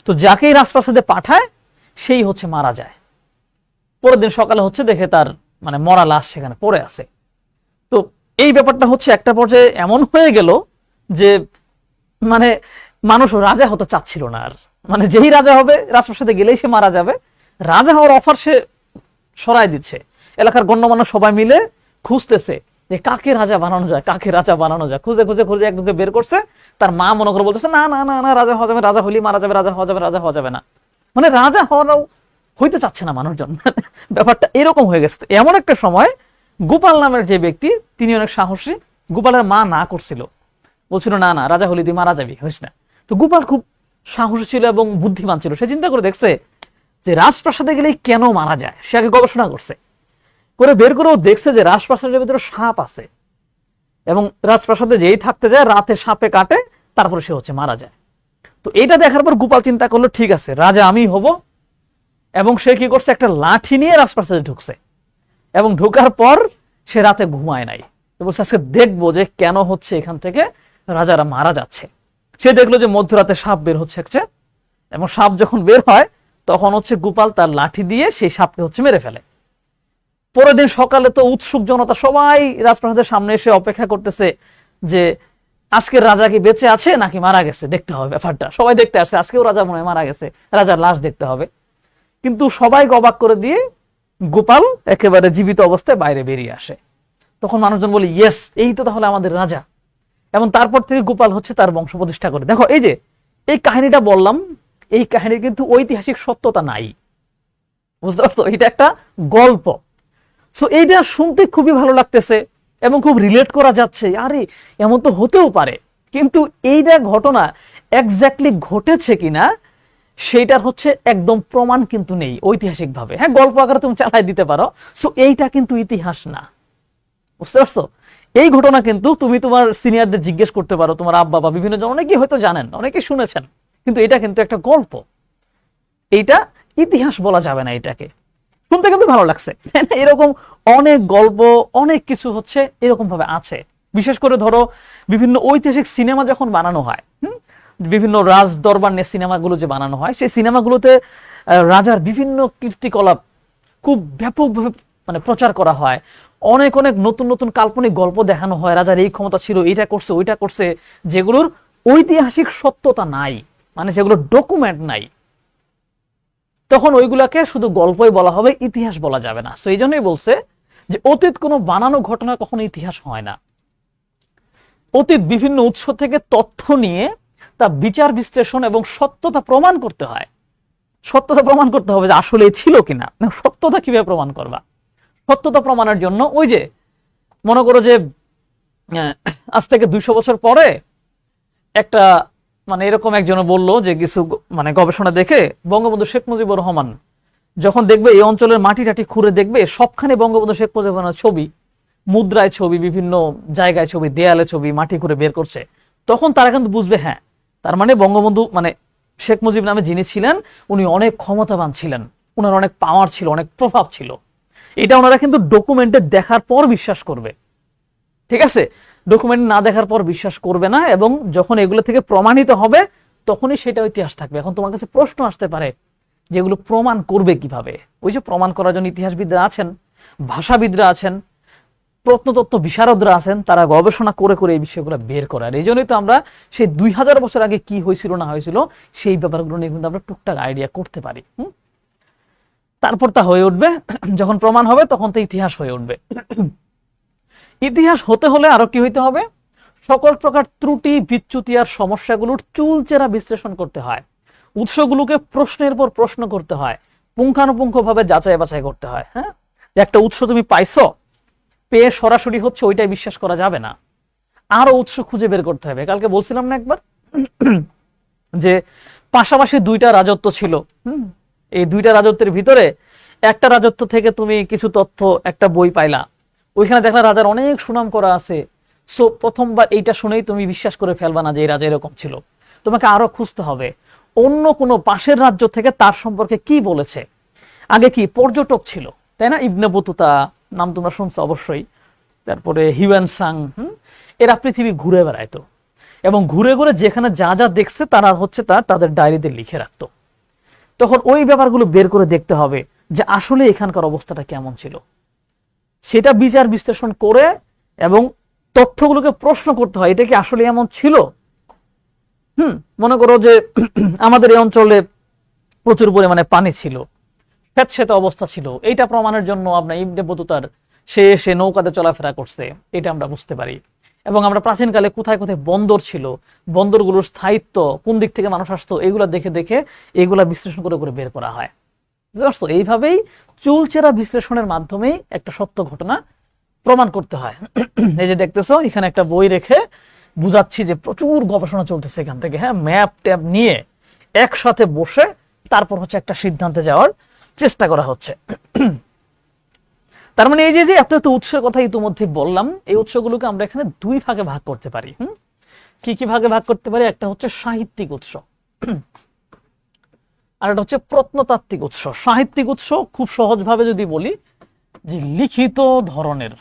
তো যাকেই রাজপ্রাসাদে পাঠায় সেই হচ্ছে মারা যায়। পরের দিন সকালে হচ্ছে দেখে তার মানে মরা লাশ সেখানে পড়ে আছে। তো এই ব্যাপারটা হচ্ছে একটা পর্যায়ে এমন হয়ে গেল যে মানে মানুষ রাজা হতে চাচ্ছিল না আর। মানে যেই রাজা হবে রাজপ্রাসাদে গেলেই সে মারা যাবে, রাজা হওয়ার অফার সে সরাই দিচ্ছে। এলাকার গণ্যমান্য সবাই মিলে খুঁজতেছে যে কাকে রাজা বানানো যায়, কাকে রাজা বানানো যায়। খুঁজে খুঁজে খুঁজে একজনকে বের করছে। তার মা মনে করে বলতেছে না না না না, রাজা হওয়া যাবে, রাজা হইলে মারা যাবে, রাজা হওয়া যাবে, রাজা হওয়া যাবে না। মানে রাজা হওয়াও হইতে চাচ্ছে না মানুষজন। ব্যাপারটা এরকম হয়ে গেছে। এমন একটা সময় গোপাল নামের যে ব্যক্তি, তিনি অনেক সাহসী। গোপালের মা না করছিল, বলছিল না না, রাজা হলি তুই মারা যাবি, হইস না। তো গোপাল খুব সাহসী ছিল এবং বুদ্ধিমান ছিল। সে চিন্তা করে দেখছে যে রাজপ্রাসাদে গেলেই কেন মারা যায়। সে আগে গবেষণা করছে, করে বের করেও দেখছে যে রাজপ্রাসাদের ভিতরে সাপ আছে এবং রাজপ্রাসাদে যেই থাকতে যায় রাতে সাপে কাটে, তারপরে সে হচ্ছে মারা যায়। তো এইটা দেখার পর গোপাল চিন্তা করলো ঠিক আছে রাজা আমি হব। এবং সে কি করছে, একটা লাঠি নিয়ে রাজপ্রাসাদে ঢুকছে এবং ঢোকার পর সে রাতে ঘুমায় নাই। বলছে আজকে দেখবো যে কেন হচ্ছে এখান থেকে রাজারা মারা যাচ্ছে। সে দেখলো যে মধ্যরাতে সাপ বের হচ্ছে এবং সাপ যখন বের হয় তখন হচ্ছে গোপাল তার লাঠি দিয়ে সেই সাপকে হচ্ছে মেরে ফেলে। পরের দিন সকালে তো উৎসুক জনতা সবাই রাজপ্রাসাদের সামনে এসে অপেক্ষা করতেছে যে আজকের রাজা কি বেঁচে আছে নাকি মারা গেছে, দেখতে হবে ব্যাপারটা। সবাই দেখতে আসছে, আজকেও রাজা মনে হয় মারা গেছে, রাজার লাশ দেখতে হবে। কিন্তু সবাই অবাক করে দিয়ে গোপাল একেবারে জীবিত অবস্থায় বাইরে বেরিয়ে আসে। তখন মানুষজন বলে ইয়েস, এই তো তাহলে আমাদের রাজা। এবং তারপর থেকে গোপাল হচ্ছে তার বংশ প্রতিষ্ঠা করে। দেখো এই যে এই কাহিনীটা বললাম, এই কাহিনীর কিন্তু ঐতিহাসিক সত্যতা নাই, বুঝতে পারছো? এটা একটা গল্প। সো এইটা শুনতে খুবই ভালো লাগতেছে এবং খুব রিলেট করা যাচ্ছে, আরে এমন তো হতেও পারে। কিন্তু এইটা ঘটনা এক্স্যাক্টলি ঘটেছে কিনা সেইটার হচ্ছে একদম প্রমাণ কিন্তু নেই ঐতিহাসিক ভাবে। হ্যাঁ, গল্প আকারে তুমি চালাই দিতে পারো। সো এইটা কিন্তু ইতিহাস না, বুঝতে পারছো? এই ঘটনা কিন্তু তুমি তোমার সিনিয়রদের জিজ্ঞেস করতে পারো, তোমার আব্বা বা বিভিন্ন জন অনেকেই হয়তো জানেন, অনেকে শুনেছেন, কিন্তু এটা কিন্তু একটা গল্প। এইটা ইতিহাস বলা যাবে না। এটাকে শুনতে কিন্তু ভালো লাগছে। এরকম অনেক গল্প, অনেক কিছু হচ্ছে এরকম ভাবে আছে। বিশেষ করে ধরো বিভিন্ন ঐতিহাসিক সিনেমা যখন বানানো হয়, বিভিন্ন রাজ দরবার নিয়ে সিনেমাগুলো যে বানানো হয়, সেই সিনেমাগুলোতে রাজার বিভিন্ন কীর্তিকলাপ খুব ব্যাপকভাবে মানে প্রচার করা হয়। অনেক অনেক নতুন নতুন কাল্পনিক গল্প দেখানো হয়, রাজার এই ক্ষমতা ছিল, এইটা করছে, ওইটা করছে, যেগুলোর ঐতিহাসিক সত্যতা নাই, মানে যেগুলো ডকুমেন্ট নাই। তখন ওইগুলাকে শুধু গল্পই বলা হবে, ইতিহাস বলা যাবে না। সো এই জন্যই বলছে যে অতীত কোনো বানানো ঘটনা কখনো ইতিহাস হয় না। অতীত বিভিন্ন উৎস থেকে তথ্য নিয়ে তা বিচার বিশ্লেষণ এবং সত্যতা প্রমাণ করতে হয়। সত্যতা প্রমাণ করতে হবে যে আসলে ছিল কিনা। সত্যতা কিভাবে প্রমাণ করবা? সত্যতা প্রমাণের জন্য ওই যে মনে করো যে আজ থেকে 200 বছর পরে একটা মানে এরকম একজনে বললো যে কিছু মানে গবেষণা দেখে বঙ্গবন্ধু শেখ মুজিবুর রহমান যখন দেখবে এই অঞ্চলের মাটি টাটি খুঁড়ে দেখবে সবখানে বঙ্গবন্ধু শেখ মুজিবুর রহমানের ছবি, মুদ্রায় ছবি, বিভিন্ন জায়গায় ছবি, দেয়ালে ছবি, মাটি খুঁড়ে বের করছে, তখন তারা কিন্তু বুঝবে হ্যাঁ তার মানে বঙ্গবন্ধু মানে শেখ মুজিব নামে যিনি ছিলেন উনি অনেক ক্ষমতাবান ছিলেন, উনার অনেক পাওয়ার ছিল, অনেক প্রভাব ছিল। এটা ওনারা কিন্তু ডকুমেন্টে দেখার পর বিশ্বাস করবে, ঠিক আছে? ডকুমেন্ট না দেখার পর বিশ্বাস করবে না, এবং যখন এগুলো থেকে প্রমাণিত হবে তখনই সেটা ইতিহাস থাকবে। এখন তোমার কাছে প্রশ্ন আসতে পারে যেগুলো প্রমাণ করবে কিভাবে? ওই যে প্রমাণ করার জন্য ইতিহাসবিদরা আছেন, ভাষাবিদরা আছেন, প্রত্নতত্ত্ব বিশারদরা আছেন, তারা গবেষণা করে করে এই বিষয়গুলো বের করার। এই জন্যই তো আমরা সেই 2000 বছর আগে কি হয়েছিল না হয়েছিল সেই ব্যাপারগুলো নিয়ে কিন্তু আমরা টুকটাক আইডিয়া করতে পারি। তারপর তা হয়ে উঠবে, যখন প্রমাণ হবে তখন তো ইতিহাস হয়ে উঠবে। ইতিহাস হতে হলে আরো কি হইতে হবে? সকল প্রকার ত্রুটি বিচ্যুতি আর সমস্যাগুলোর চুলচেরা বিশ্লেষণ করতে হয়, উৎসগুলোকে প্রশ্নের পর প্রশ্ন করতে হয়, পুঙ্খানুপুঙ্খ ভাবে যাচাই বাছাই করতে হয়। হ্যাঁ, একটা উৎস তুমি পাইছো, পেয়ে সরাসরি হচ্ছে ওইটাই বিশ্বাস করা যাবে না, আরো উৎস খুঁজে বের করতে হবে। কালকে বলছিলাম না একবার যে পাশাপাশি দুইটা রাজত্ব ছিল, এই দুইটা রাজত্বের ভিতরে একটা রাজত্ব থেকে তুমি কিছু তথ্য একটা বই পাইলা, ওইখানে দেখলা রাজার অনেক সুনাম করা আছে, সো প্রথমবার এইটা শুনেই তুমি বিশ্বাস করে ফেলবা না যে এই রাজা এরকম ছিল, তোমাকে আরো খুঁজতে হবে অন্য কোনো পাশের রাজ্য থেকে তার সম্পর্কে কি বলেছে। আগে কি পর্যটক ছিল, তাই না? ইবনে বতুতা নাম তোমরা শুনছো অবশ্যই, তারপরে হিউয়েন সাং, এরা পৃথিবী ঘুরে বেড়াইতো এবং ঘুরে ঘুরে যেখানে যা যা দেখছে তারা হচ্ছে তাদের ডায়েরিতে লিখে রাখতো। তখন ওই ব্যাপারগুলো বের করে দেখতে হবে যে আসলে এখানকার অবস্থাটা কেমন ছিল, সেটা বিচার বিশ্লেষণ করে এবং তথ্যগুলোকে প্রশ্ন করতে হয়, এটা কি আসলে এমন ছিল? মনে করো যে আমাদের এই অঞ্চলে প্রচুর পরিমাণে পানি ছিল, স্যাঁতসেঁতে অবস্থা ছিল, এইটা প্রমাণের জন্য আপনার ইবনে বতুতার সে নৌকাতে চলাফেরা করছে, এটা আমরা বুঝতে পারি। এবং আমরা প্রাচীনকালে কোথায় কোথায় বন্দর ছিল, বন্দরগুলোর স্থায়িত্ব, কোন দিক থেকে মানুষ আসতো, এগুলা দেখে দেখে এগুলা বিশ্লেষণ করে করে বের করা হয়। বুঝতে পারছো? এইভাবেই চুলচেরা বিশ্লেষণের মাধ্যমেই একটা সত্য ঘটনা প্রমাণ করতে হয়। এই যে দেখতেছো এখানে একটা বই রেখে বুঝাচ্ছি যে প্রচুর গবেষণা চলতেছে এখান থেকে, হ্যাঁ, ম্যাপ ট্যাপ নিয়ে একসাথে বসে তারপর হচ্ছে একটা সিদ্ধান্তে যাওয়ার চেষ্টা করা হচ্ছে। তার মানে এই যে এত এত উৎসের কথা ইতিমধ্যে বললাম, এই উৎসগুলোকে আমরা এখানে দুই ভাগে ভাগ করতে পারি। কি কি ভাগে ভাগ করতে পারি? একটা হচ্ছে সাহিত্যিক উৎস, আর একটা হচ্ছে প্রত্নতাত্ত্বিক উৎস। সাহিত্যিক উৎস খুব সহজভাবে যদি বলি যে লিখিত ধরনের,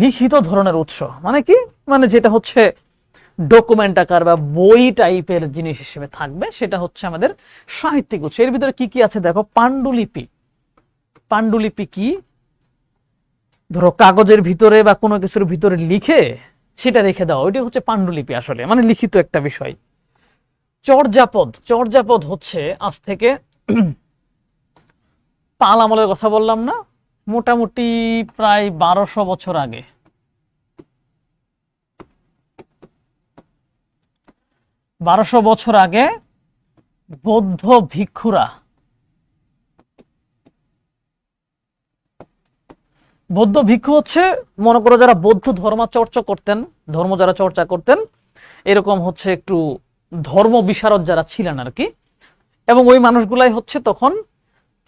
লিখিত ধরনের উৎস মানে কি? মানে যেটা হচ্ছে ডকুমেন্ট আকার বা বই টাইপের জিনিস হিসেবে থাকবে, সেটা হচ্ছে আমাদের সাহিত্যিক উৎস। এর ভিতরে কি কি আছে দেখো, পাণ্ডুলিপি। পাণ্ডুলিপি কি? ধরো কাগজের ভিতরে বা কোনো কিছুর ভিতরে লিখে সেটা রেখে দেওয়া, ওইটা হচ্ছে পাণ্ডুলিপি, আসলে মানে লিখিত একটা বিষয়। চর্যাপদ, চর্যাপদ হচ্ছে আজ থেকে পাল আমলের কথা বললাম না, মোটামুটি প্রায় 1200 বছর আগে, 1200 বছর আগে বৌদ্ধ ভিক্ষুরা, বৌদ্ধ ভিক্ষু হচ্ছে মনে করো যারা বৌদ্ধ ধর্ম চর্চা করতেন, ধর্ম যারা চর্চা করতেন, এরকম হচ্ছে একটু ধর্ম বিশারদ যারা ছিলেন আর কি, এবং ওই মানুষগুলাই হচ্ছে তখন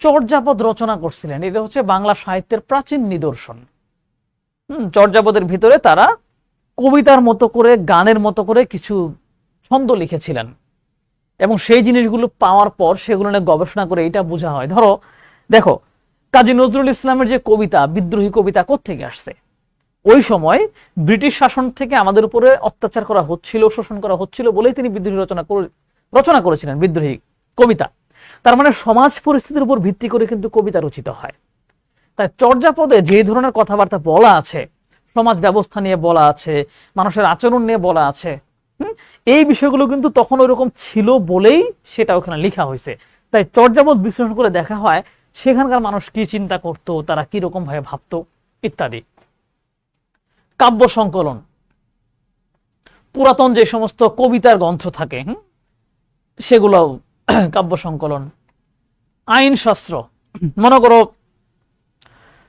চর্যাপদ রচনা করছিলেন। এটা হচ্ছে বাংলা সাহিত্যের প্রাচীন নিদর্শন। চর্যাপদের ভিতরে তারা কবিতার মতো করে, গানের মতো করে কিছু ছন্দ লিখেছিলেন, এবং সেই জিনিসগুলো পাওয়ার পর সেগুলো নিয়ে গবেষণা করে এটা বোঝা হয়। ধরো দেখো কাজী নজরুল ইসলামের যে কবিতা, বিদ্রোহী কবিতা কোত্থেকে আসছে? ওই সময় ব্রিটিশ শাসন থেকে আমাদের উপরে অত্যাচার করা হচ্ছিল, শোষণ করা হচ্ছিল বলেই তিনি বিদ্রোহী রচনা করেছিলেন, বিদ্রোহী কবিতা। তার মানে সমাজ পরিস্থিতির উপর ভিত্তি করে কিন্তু কবিতা রচিত হয়। তাই চর্যাপদে যে ধরনের কথাবার্তা বলা আছে, সমাজ ব্যবস্থা নিয়ে বলা আছে, মানুষের আচরণ নিয়ে বলা আছে, এই বিষয়গুলো কিন্তু তখন ওইরকম ছিল বলেই সেটা ওখানে লেখা হয়েছে। তাই চর্যাপদ বিশ্লেষণ করে দেখা হয় সেখানকার মানুষ কি চিন্তা করত, তারা কি রকম ভাবে ভাবতো ইত্যাদি। কাব্য সংকলন, পুরাতন যে সমস্ত কবিতার গ্রন্থ থাকে সেগুলো, কাব্য সংকলন, আইনশাস্ত্র, মনে করো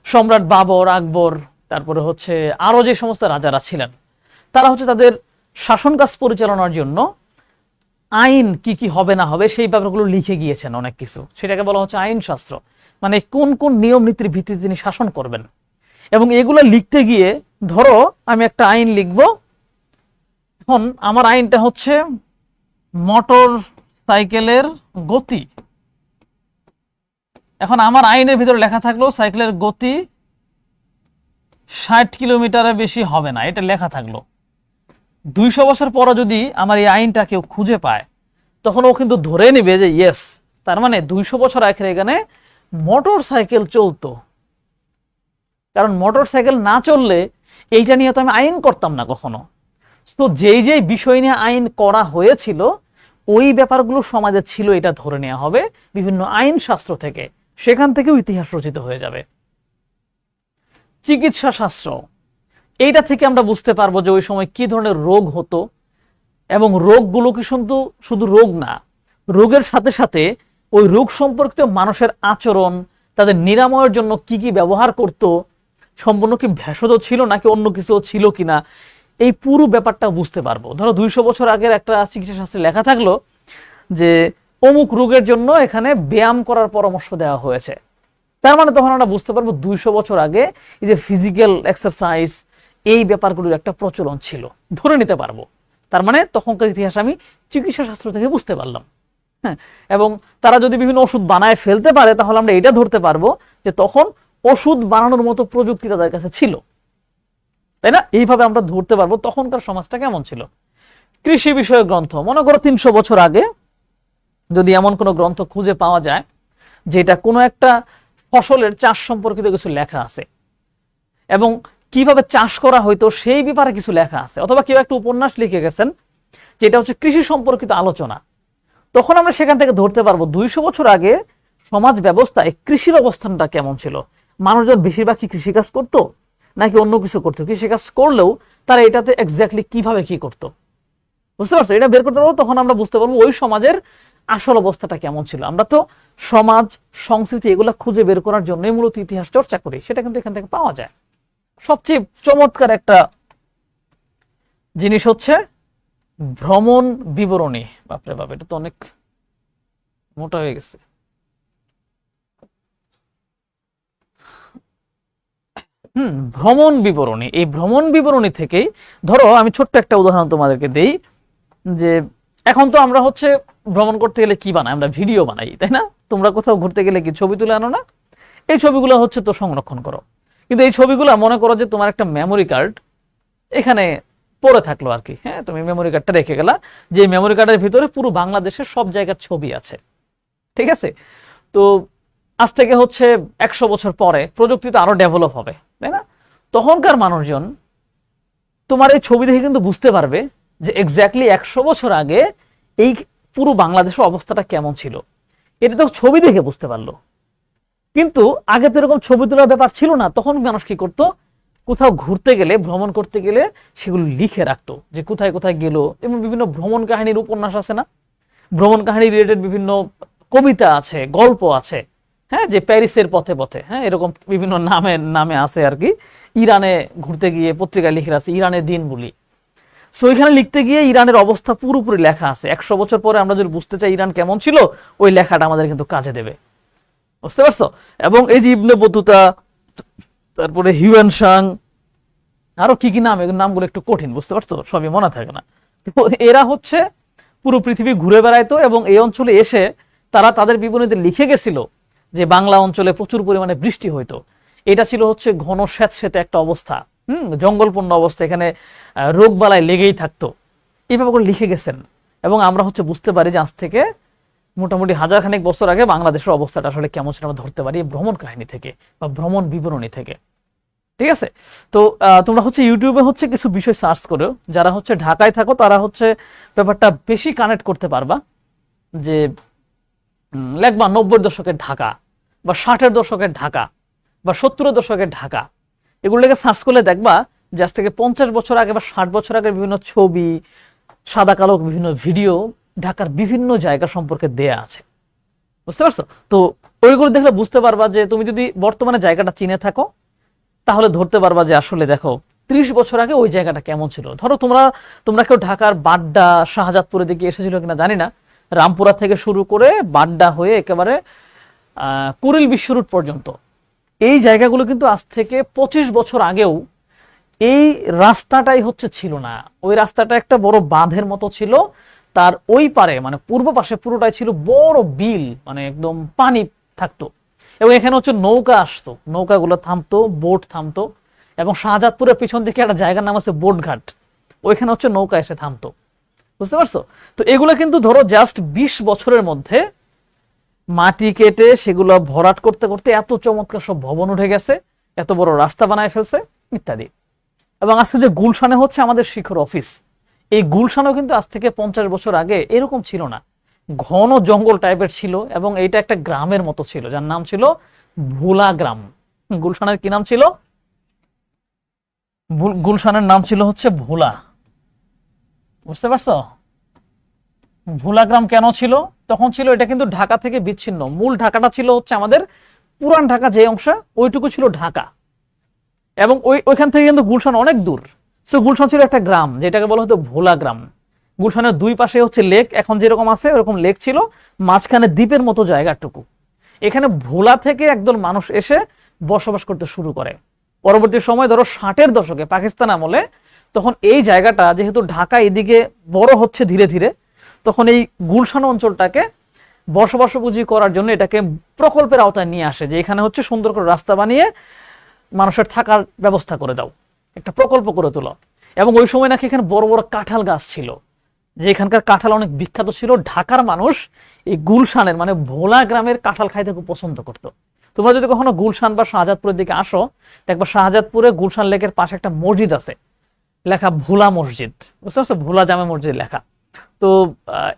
সম্রাট বাবর, আকবর, তারপরে হচ্ছে আরো যে সমস্ত রাজারা ছিলেন, তারা হচ্ছে তাদের শাসন কাজ পরিচালনার জন্য আইন কি কি হবে না হবে সেই ব্যাপারগুলো লিখে গিয়েছেন অনেক কিছু। সেটাকে বলা হচ্ছে আইনশাস্ত্র, মানে কোন কোন নিয়ম নীতির ভিত্তিতে তিনি শাসন করবেন। এবং এগুলো লিখতে গিয়ে ধরো আমি একটা আইন লিখব, এখন আমার আইনটা হচ্ছে মোটর সাইকেলের গতি। এখন আমার আইনের ভিতরে লেখা থাকলো সাইকেলের গতি 60 কিলোমিটারের বেশি হবে না, এটা লেখা থাকলো। 200 বছর পরে যদি আমার এই আইনটা কেউ খুঁজে পায়, তখন ও কিন্তু ধরে নেবে যে ইয়েস, তার মানে 200 বছর আগে এখানে মোটর সাইকেল চলতো। কারণ মোটর সাইকেল না চললে এইটা নিয়ে তো আমি আইন করতাম না কখনো। তো যেই যেই বিষয় নিয়ে আইন করা হয়েছিল ওই ব্যাপারগুলো সমাজে ছিল, এটা ধরে নেওয়া হবে বিভিন্ন আইন শাস্ত্র থেকে, সেখান থেকেও ইতিহাস রচিত হয়ে যাবে। চিকিৎসা শাস্ত্র, এইটা থেকে আমরা বুঝতে পারবো যে ওই সময় কি ধরনের রোগ হতো, এবং রোগগুলো কি শুধু রোগ না, রোগের সাথে সাথে ওই রোগ সম্পর্কিত মানুষের আচরণ, তাদের নিরাময়ের জন্য কি কি ব্যবহার করত, সম্পূর্ণ কি ভেষজ ছিল নাকি অন্য কিছু ছিল কিনা, এই পুরো ব্যাপারটা বুঝতে পারবো। ধরো 200 বছর আগের একটা চিকিৎসা শাস্ত্রে লেখা থাকলো যে অমুক রোগের জন্য এখানে ব্যায়াম করার পরামর্শ দেওয়া হয়েছে, তার মানে তখন আমরা বুঝতে পারবো 200 বছর আগে এই যে ফিজিক্যাল এক্সারসাইজ, এই ব্যাপারগুলোর একটা প্রচলন ছিল, ধরে নিতে পারবো। তার মানে তখনকার ইতিহাস আমি চিকিৎসা শাস্ত্র থেকে বুঝতে পারলাম। হ্যাঁ, এবং তারা যদি বিভিন্ন ওষুধ বানায় ফেলতে পারে, তাহলে আমরা এটা ধরতে পারবো যে তখন ওষুধ বানানোর মতো প্রযুক্তি তাদের কাছে ছিল, তাই না? এইভাবে আমরা ধরতে পারবো তখনকার সমাজটা কেমন ছিল। কৃষি বিষয়ক গ্রন্থ, মনে করো 300 বছর আগে যদি এমন কোনো গ্রন্থ খুঁজে পাওয়া যায় যেটা কোনো একটা ফসলের চাষ সম্পর্কিত কিছু লেখা আছে এবং কিভাবে চাষ করা হইতো সেই ব্যাপারে কিছু লেখা আছে, অথবা কেউ একটা উপন্যাস লিখে গেছেন যেটা হচ্ছে কৃষি সম্পর্কিত আলোচনা, তখন আমরা সেখান থেকে ধরতে পারবো 200 বছর আগে সমাজ ব্যবস্থায় কৃষির অবস্থানটা কেমন ছিল। মানুষজন বেশিরভাগ কি কৃষিকাজ করতো নাকি অন্য কিছু করতো, কৃষিকাজ করলেও তারা এটাতে এক্স্যাক্টলি কিভাবে কি করতো, বুঝতে পারছো? এটা বের করতে পারবো, তখন আমরা বুঝতে পারবো ওই সমাজের আসল অবস্থাটা কেমন ছিল। আমরা তো সমাজ, সংস্কৃতি এগুলা খুঁজে বের করার জন্যই মূলত ইতিহাস চর্চা করি, সেটা কিন্তু এখান থেকে পাওয়া যায়। সবচেয়ে চমৎকার একটা জিনিস হচ্ছে ভ্রমণ বিবরণী। বাপরে বাপ, এটা তো অনেক মোটা হয়ে গেছে। ভ্রমণ বিবরণী, এই ভ্রমণ বিবরণী থেকেই ধরো আমি ছোট্ট একটা উদাহরণ তোমাদেরকে দেই, যে এখন তো আমরা হচ্ছে ভ্রমণ করতে গেলে কি বানাই, আমরা ভিডিও বানাই, তাই না? তোমরা কোথাও ঘুরতে গেলে কি ছবি তুলে আনো না? এই ছবিগুলো হচ্ছে তো সংরক্ষণ করো, কিন্তু এই ছবিগুলো মনে করো যে তোমার একটা মেমোরি কার্ড এখানে পড়ে থাকলো আর কি। হ্যাঁ, তুমি মেমোরি কার্ডটা রেখে গেলা, যে মেমোরি কার্ডের ভিতরে পুরো বাংলাদেশের সব জায়গার ছবি আছে, ঠিক আছে? তো আজ থেকে হচ্ছে 100 বছর পরে প্রযুক্তি তো আরো ডেভেলপ হবে, তাই না? তখনকার মানুষজন তোমার এই ছবি দেখে কিন্তু বুঝতে পারবে যে এক্স্যাক্টলি 100 বছর আগে এই পুরো বাংলাদেশের অবস্থাটা কেমন ছিল, এটা তো ছবি দেখে বুঝতে পারলো। কিন্তু আগে তো এরকম ছবি তোলার ব্যাপার ছিল না, তখন মানুষ কি করতো, কোথাও ঘুরতে গেলে, ভ্রমণ করতে গেলে সেগুলো লিখে রাখতো যে কোথায় কোথায় গেল, এবং বিভিন্ন ভ্রমণ কাহিনীর উপন্যাস আছে না, ভ্রমণ কাহিনী রিলেটেড বিভিন্ন কবিতা আছে, গল্প আছে। হ্যাঁ, যে প্যারিসের পথে পথে, হ্যাঁ, এরকম বিভিন্ন নামে আছে আর কি। ইরানে ঘুরতে গিয়ে পত্রিকায় লিখে আছে ইরানের দিন বলি। সো এখানে লিখতে গিয়ে ইরানের অবস্থা পুরোপুরি লেখা আছে। 100 বছর পরে আমরা যদি বুঝতে চাই ইরান কেমন ছিল, ওই লেখাটা আমাদের কিন্তু কাজে দেবে, বুঝতে পারছো? এবং এই যে ইবনে বতুতা, তারপরে হিউয়েন সাং, আরো কি কি নাম, এগুলো নামগুলো একটু কঠিন, বুঝতে পারছো? সবই মনে থাকে না। তো এরা হচ্ছে পুরো পৃথিবী ঘুরে বেড়াইতো এবং এই অঞ্চলে এসে তারা তাদের বিবরণীতে লিখে গেছিল যে বাংলা অঞ্চলে প্রচুর পরিমাণে বৃষ্টি হইতো, এটা ছিল হচ্ছে ঘন স্যাঁতসেঁতে একটা অবস্থা, জঙ্গলপূর্ণ অবস্থা, এখানে রোগ বালাই লেগেই থাকতো, এইভাবে করে লিখে গেছেন। এবং আমরা হচ্ছে বুঝতে পারি যে আজ থেকে মোটামুটি 1000 খানেক বছর আগে বাংলাদেশের অবস্থাটা আসলে কেমন ছিল আমরা ধরতে পারি ভ্রমণ কাহিনী থেকে বা ভ্রমণ বিবরণী থেকে, ঠিক আছে? তো তোমরা হচ্ছে ইউটিউবে হচ্ছে কিছু বিষয় সার্চ করো, যারা হচ্ছে ঢাকায় থাকো তারা হচ্ছে ব্যাপারটা বেশি কানেক্ট করতে পারবা, যে লেখবা 90-এর দশকের ঢাকা বা 60-এর দশকের ঢাকা বা 70-এর দশকের ঢাকা, এগুলোকে সার্চ করলে দেখবা যে আজ থেকে 50 বছর আগে বা 60 বছর আগে বিভিন্ন ছবি, সাদা কালো বিভিন্ন ভিডিও ঢাকার বিভিন্ন জায়গা সম্পর্কে দেয়া আছে, বুঝতে পারছো? তো ওইগুলো দেখলে বুঝতে পারবা যে তুমি যদি বর্তমানে জায়গাটা চিনে থাকো তাহলে ধরতে পারবা যে আসলে দেখো 30 বছর আগে ওই জায়গাটা কেমন ছিল। ধরো তোমরা কেউ ঢাকার বাড্ডা, শাহজাদপুরের দিকে এসেছিল কিনা জানি না, রামপুরা থেকে শুরু করে বাড্ডা হয়ে একেবারে কুড়িল বিশ্ব রুট পর্যন্ত এই জায়গাগুলো কিন্তু আজ থেকে 25 বছর আগেও এই রাস্তাটাই ছিল না। ওই রাস্তাটা একটা বড় বাঁধের মতো ছিল, তার ওই পারে মানে পূর্ব পাশে পুরোটাই ছিল বড় বিল, মানে একদম পানি থাকতো, এবং এখানে নৌকা আসতো, নৌকাগুলো থামতো, বোট থামতো, এবং শাহজাদপুরের পিছন দিকে একটা জায়গার নাম আছে বোটঘাট, ওইখানে নৌকা এসে থামতো, বুঝতে পারছো? তো এগুলো কিন্তু ধরো জাস্ট 20 বছরের মধ্যে মাটি কেটে সেগুলো ভরাট করতে করতে এত চমৎকার সব ভবন উঠে গেছে, এত বড় রাস্তা বানায় ফেলছে ইত্যাদি। এবং আজকে যে গুলশানে আমাদের শিখর অফিস, এই গুলশানও কিন্তু আজ থেকে 50 বছর আগে এরকম ছিল না, ঘন জঙ্গল টাইপের ছিল, এবং এইটা একটা গ্রামের মতো ছিল যার নাম ছিল ভোলা গ্রাম। গুলশানের কি নাম ছিল? গুলশানের নাম ছিল ভোলা, বুঝতে পারছো? ভোলা গ্রাম কেন ছিল? তখন ছিল এটা কিন্তু ঢাকা থেকে বিচ্ছিন্ন, মূল ঢাকাটা ছিল আমাদের পুরান ঢাকা যে অংশ, ওইটুকু ছিল ঢাকা, এবং ওইখান থেকে কিন্তু গুলশান অনেক দূর। সো গুলশান ছিল একটা গ্রাম যেটাকে বলা হতো ভোলা গ্রাম। গুলশানের দুই পাশে লেক, এখন যেরকম আছে ওরকম লেক ছিল, মাঝখানে দ্বীপের মতো জায়গাটুকু। এখানে ভোলা থেকে একদল মানুষ এসে বসবাস করতে শুরু করে। পরবর্তী সময় ধরো 60-এর দশকে পাকিস্তান আমলে, তখন এই জায়গাটা যেহেতু ঢাকা এদিকে বড় হচ্ছে ধীরে ধীরে, তখন এই গুলশান অঞ্চলটাকে বসবাসোপযোগী করার জন্য এটাকে প্রকল্পের আওতায় নিয়ে আসে, যে এখানে সুন্দর করে রাস্তা বানিয়ে মানুষের থাকার ব্যবস্থা করে দাও, একটা প্রকল্প করে তোলো। এবং ওই সময় নাকি এখানে বড় বড় কাঁঠাল গাছ ছিল, যে এখানকার কাঁঠাল অনেক বিখ্যাত ছিল। ঢাকার মানুষ এই গুলশানের মানে ভোলা গ্রামের কাঁঠাল খাইতে খুব পছন্দ করতো। তোমরা যদি কখনো গুলশান বা শাহজাদপুরের দিকে আসো, দেখবা শাহজাদপুরে গুলশান লেকের পাশে একটা মসজিদ আছে, লেখা ভোলা মসজিদ, বুঝতে পারছো? ভোলা জামে মসজিদ লেখা। তো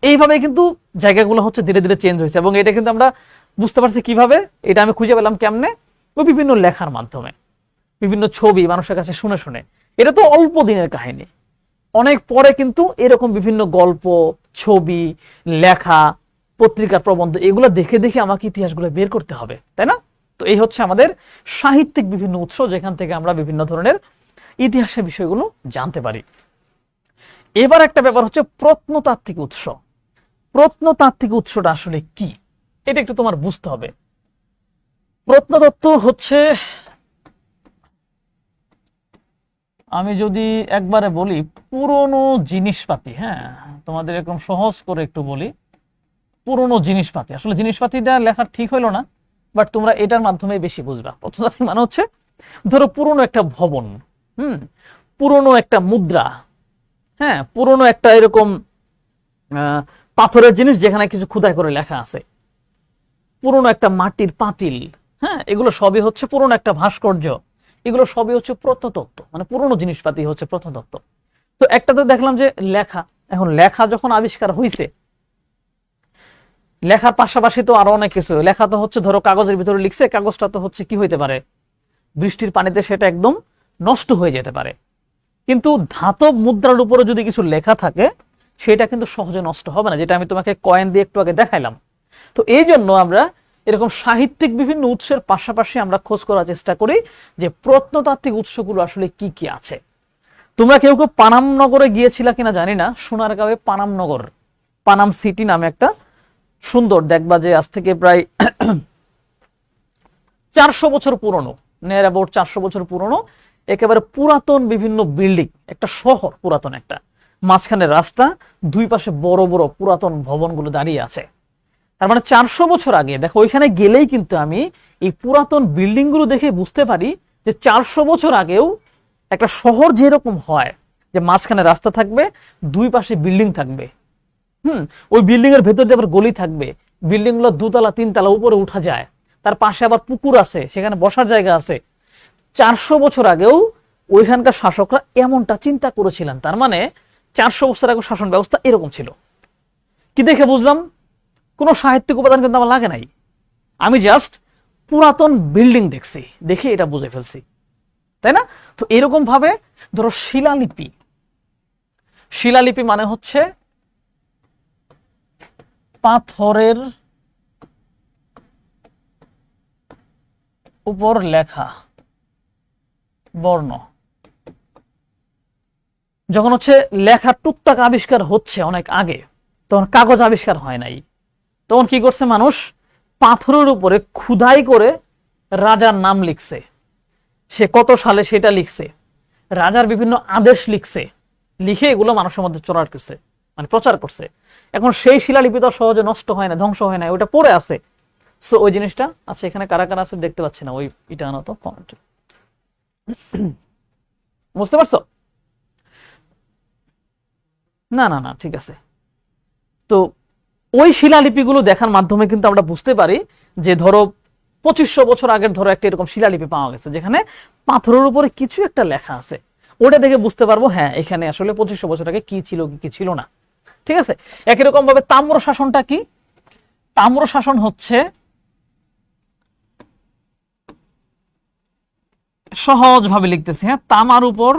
এইভাবে কিন্তু জায়গাগুলো ধীরে ধীরে চেঞ্জ হয়েছে, এবং এটা কিন্তু আমরা বুঝতে পারছি কিভাবে, এটা আমি খুঁজে পেলাম কেমনে, ওই বিভিন্ন লেখার মাধ্যমে, বিভিন্ন ছবি মানুষের কাছে শুনে শুনে। এটা তো অল্প দিনের কাহিনী, অনেক পরে কিন্তু এরকম বিভিন্ন গল্প, ছবি, লেখা, পত্রিকার প্রবন্ধ, এগুলো দেখে দেখে আমাকে ইতিহাসগুলো বের করতে হবে, তাই না? তো এই আমাদের সাহিত্যিক বিভিন্ন উৎস, যেখান থেকে আমরা বিভিন্ন ধরনের ইতিহাসের বিষয়গুলো জানতে পারি। এবার একটা ব্যাপার প্রত্নতাত্ত্বিক উৎস। প্রত্নতাত্ত্বিক উৎসটা আসলে কি, এটা একটু তোমার বুঝতে হবে। প্রত্নতত্ত্ব আমি যদি একবারে বলি পুরনো জিনিসপাতি, হ্যাঁ তোমাদের এরকম সহজ করে একটু বলি, পুরনো জিনিসপাতি, আসলে জিনিসপাতিটা লেখা ঠিক হইলো না, বাট তোমরা এটার মাধ্যমে বেশি বুঝবা। প্রত্নতাত্ত্বিক মানে ধরো পুরনো একটা ভবন, পুরনো একটা মুদ্রা, হ্যাঁ পুরনো একটা এরকম পাথরের জিনিস যেখানে কিছু খোদাই করে লেখা আছে, পুরনো একটা মাটির পাতিল, হ্যাঁ এগুলো সবই পুরনো একটা ভাস্কর্য, এগুলো সবই প্রত্নতত্ত্ব, মানে পুরনো জিনিসপাতি প্রত্নতত্ত্ব। তো একটা তো দেখলাম যে লেখা, এখন লেখা যখন আবিষ্কার হয়েছে, লেখার পাশাপাশি তো আরো অনেক কিছু, লেখা তো ধরো কাগজের ভিতরে লিখছে, কাগজটা তো কি হইতে পারে, বৃষ্টির পানিতে সেটা একদম নষ্ট হয়ে যেতে পারে, কিন্তু ধাতব মুদ্রার উপরে যদি কিছু লেখা থাকে সেটা কিন্তু সহজে নষ্ট হবে না, যেটা আমি তোমাকে কয়েন দিয়ে একটু আগে দেখাইলাম। তো এই জন্য আমরা এরকম সাহিত্যিক বিভিন্ন উৎসের পাশাপাশি আমরা খোঁজ করার চেষ্টা করি যে প্রত্নতাত্ত্বিক উৎসগুলো আসলে কি কি আছে। তোমরা কেউ কেউ পানাম নগরে গিয়েছিলা কিনা জানি না, সোনারগাঁওয়ে পানাম নগর, পানাম সিটি নামে একটা সুন্দর, দেখবা যে আজ থেকে প্রায় 400 বছর পুরনো, নিয়ার অ্যাবাউট 400 বছর পুরনো, একেবারে পুরাতন বিভিন্ন বিল্ডিং, একটা শহর পুরাতন একটা, মাঝখানে রাস্তা, দুই পাশে বড় বড় পুরাতন ভবনগুলো দাঁড়িয়ে আছে। তার মানে 400 বছর আগে, দেখো ওইখানে গেলেই কিন্তু আমি এই পুরাতন বিল্ডিং গুলো দেখে বুঝতে পারি যে 400 বছর আগেও একটা শহর যেরকম হয়, যে মাঝখানে রাস্তা থাকবে, দুই পাশে বিল্ডিং থাকবে, ওই বিল্ডিং এর ভেতর দিয়ে আবার গলি থাকবে, বিল্ডিং গুলো 2 তলা 3 তলা উপরে উঠা যায়, তার পাশে আবার পুকুর আছে, সেখানে বসার জায়গা আছে। 400 বছর আগেও ওইখানকার শাসকরা এমনটা চিন্তা করেছিলেন, তার মানে 400 বছর আগে শাসন ব্যবস্থা এরকম ছিল। কি দেখে বুঝলাম? কোনো সাহিত্যিক উপাদান কিন্তু আমার লাগে নাই, আমি জাস্ট পুরাতন বিল্ডিং দেখছি, দেখে এটা বুঝে ফেলছি। তাই না? তো এরকম ভাবে ধরো শিলালিপি, শিলালিপি মানে হচ্ছে পাথরের উপর লেখা বর্ণ। যখন হচ্ছে লেখার টুকটাক আবিষ্কার হচ্ছে অনেক আগে, তখন কাগজ আবিষ্কার হয় নাই, তখন কি করছে মানুষ পাথরের উপরে খোদাই করে রাজার নাম লিখছে, সে কত সালে সেটা লিখছে, রাজার বিভিন্ন আদেশ লিখছে, লিখে এগুলো মানুষের মধ্যে চড়ার করছে, মানে প্রচার করছে। এখন সেই শিলালিপি তো সহজে নষ্ট হয় না, ধ্বংস হয় না, ওটা পড়ে আছে। সো ওই জিনিসটা আচ্ছা এখানে কারা কারা আছে দেখতে পাচ্ছি না, ওই এটা আনো তো কমেন্ট, বুঝতে পারছো? না না না ঠিক আছে। তো ওই শিলালিপিগুলো দেখার মাধ্যমে কিন্তু আমরা বুঝতে পারি যে ধরো 2500 বছর আগের ধরো একটা এরকম শিলালিপি পাওয়া গেছে যেখানে পাথরের উপরে কিছু একটা লেখা আছে, ওটা দেখে বুঝতে পারবো হ্যাঁ এখানে আসলে 2500 বছর আগে কি ছিল কি ছিল না। ঠিক আছে, একই রকম ভাবে তাম্র শাসনটা কি? তাম্র শাসন হচ্ছে সহজ ভাবে লিখতেছি, হ্যাঁ, তামার উপর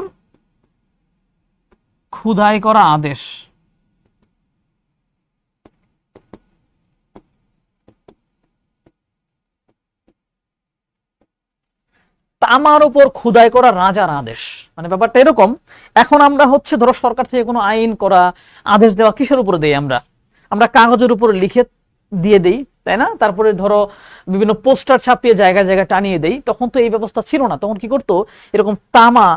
খোদাই করা আদেশ। তামার উপর খোদাই করা রাজার আদেশ, মানে ব্যাপারটা এরকম। এখন আমরা হচ্ছে ধরো সরকার থেকে কোনো আইন করা, আদেশ দেওয়া কিসের উপরে দেই? আমরা কাগজের উপরে লিখে দিয়ে দেই, তাই না? তারপরে ধরো বিভিন্ন পোস্টার ছাপিয়ে জায়গায় জায়গায় টানিয়ে দেই। তখন তো এই ব্যবস্থা ছিল না, তখন কি করতো এরকম তামা,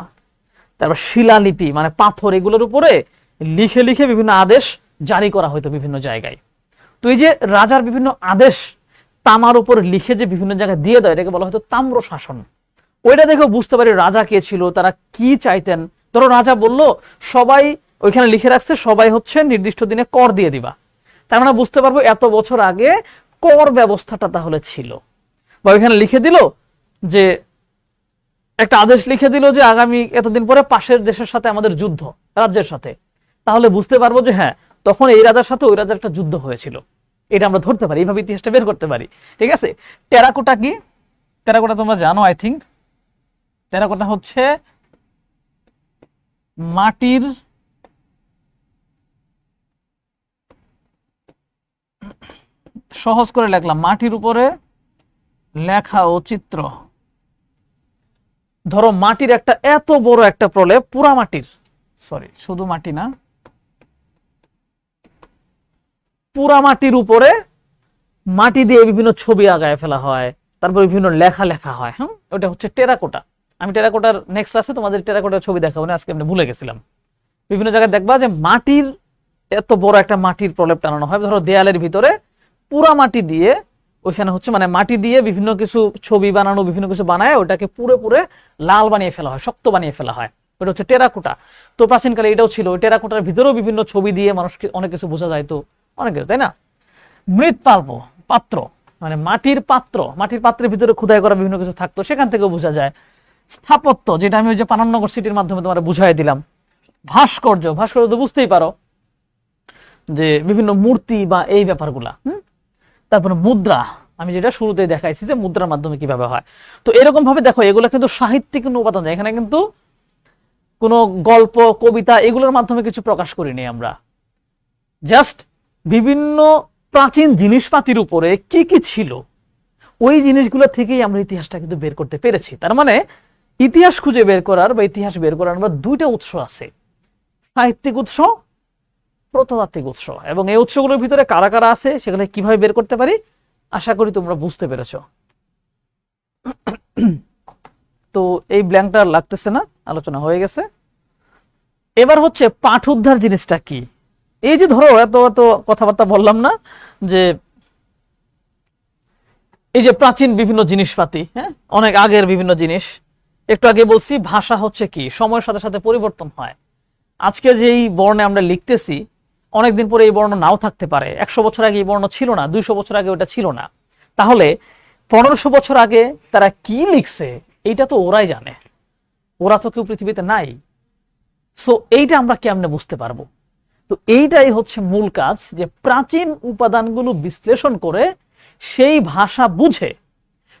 তারপর শিলালিপি মানে পাথর, এগুলোর উপরে লিখে লিখে বিভিন্ন আদেশ জারি করা হতো বিভিন্ন জায়গায়। তো এই যে রাজার বিভিন্ন আদেশ তামার উপরে লিখে যে বিভিন্ন জায়গায় দিয়ে দেয়, এটাকে বলা হতো তাম্র শাসন। ওইটা দেখে বুঝতে পারি রাজা কে ছিল, তারা কি চাইতেন। ধরো রাজা বলল সবাই ওইখানে লিখে রাখছে সবাই হচ্ছে নির্দিষ্ট দিনে কর দিয়ে দিবা, তার মানে বুঝতে পারবো এত বছর আগে কর ব্যবস্থাটা তাহলে ছিল। বা ওইখানে লিখে দিল যে একটা আদেশ লিখে দিল যে আগামী এতদিন পরে পাশের দেশের সাথে আমাদের যুদ্ধ, রাজ্যের সাথে, তাহলে বুঝতে পারবো যে হ্যাঁ তখন এই রাজার সাথে ওই রাজার একটা যুদ্ধ হয়েছিল। এটা আমরা ধরতে পারি, এইভাবে ইতিহাসটা বের করতে পারি। ঠিক আছে, টেরাকোটা কি? টেরাকোটা তোমরা জানো আই থিঙ্ক। টেরাকোটা হচ্ছে মাটির সহজ করে লেখলাম মাটির উপরে লেখা ও চিত্র। ধরো মাটির একটা এত বড় একটা প্রলেপ, পুরা মাটির, সরি শুধু মাটি না, পুরা মাটির উপরে মাটি দিয়ে বিভিন্ন ছবি আগায় ফেলা হয়, তারপর বিভিন্ন লেখা লেখা হয়। হ্যাঁ, ওটা হচ্ছে টেরাকোটা। আমি টেরাকোটার নেক্সট ক্লাসে তোমাদের টেরাকোটার ছবি দেখাবো না, আজকে আমি ভুলে গেছিলাম। বিভিন্ন জায়গায় দেখবা যে মাটির এত বড় একটা মাটির প্রলেপ টানানো হয়, ধরো দেয়ালের ভিতরে পুরা মাটি দিয়ে, ওইখানে হচ্ছে মানে মাটি দিয়ে বিভিন্ন কিছু ছবি বানানো, বিভিন্ন কিছু বানায় ওটাকে পুরো পুরো লাল বানিয়ে ফেলা হয়, শক্ত বানিয়ে ফেলা হয়, ওটা হচ্ছে টেরাকোটা। তো প্রাচীনকালে এটাও ছিল, টেরাকোটার ভিতরেও বিভিন্ন ছবি দিয়ে মানুষকে অনেক কিছু বোঝা যায়, তো অনেক কিছু, তাই না? মৃৎপাত্র, পাত্র মানে মাটির পাত্র, মাটির পাত্রের ভিতরে খোদাই করা বিভিন্ন কিছু থাকতো, সেখান থেকেও বোঝা যায়। স্থাপত্য, যেটা আমি ওই যে পানামনগর সিটির মাধ্যমে তোমার বুঝাই দিলাম। ভাস্কর্য, ভাস্কর্য তো বুঝতেই পারো যে বিভিন্ন মূর্তি বা এই ব্যাপারগুলা। তারপরে মুদ্রা, আমি যেটা শুরুতে দেখাইছি যে মুদ্রার মাধ্যমে কিভাবে হয়। তো এরকম ভাবে দেখো এগুলো কিন্তু সাহিত্যিক উপাদান, এখানে কিন্তু কোনো গল্প কবিতা এগুলোর মাধ্যমে কিছু প্রকাশ করিনি আমরা, জাস্ট বিভিন্ন প্রাচীন জিনিসপাতির উপরে কি কি ছিল ওই জিনিসগুলো থেকেই আমরা ইতিহাসটা কিন্তু বের করতে পেরেছি। তার মানে ইতিহাস খুঁজে বের করার বা ইতিহাস বের করার আমরা দুইটা উৎস আছে, সাহিত্যিক উৎস, প্রত্নতাত্ত্বিক উৎস। এবং এই উৎসগুলোর ভিতরে কারা কারা আছে সেগুলো কিভাবে বের করতে পারি আশা করি তোমরা বুঝতে পেরেছ। তো এই ব্ল্যাঙ্কটা লাগতেছে না, আলোচনা হয়ে গেছে। এবার হচ্ছে পাঠ উদ্ধার জিনিসটা কি? এই যে ধরো এত এত কথাবার্তা বললাম না, যে এই যে প্রাচীন বিভিন্ন জিনিসপাতি, হ্যাঁ, অনেক আগের বিভিন্ন জিনিস। একটু আগে বলছি ভাষা হচ্ছে কি সময়ের সাথে সাথে পরিবর্তন হয়। আজকে যে এই বর্ণে আমরা লিখতেছি অনেকদিন পরে এই বর্ণ নাও থাকতে পারে। 100 বছর আগে এই বর্ণ ছিল না, 200 বছর আগে ওটা ছিল না। তাহলে 1500 বছর আগে তারা কি লিখছে এইটা তো ওরাই জানে, ওরা তো কেউ পৃথিবীতে নাই। সো এইটা আমরা কেমনে বুঝতে পারবো? তো এইটাই হচ্ছে মূল কাজ, যে প্রাচীন উপাদানগুলো বিশ্লেষণ করে সেই ভাষা বুঝে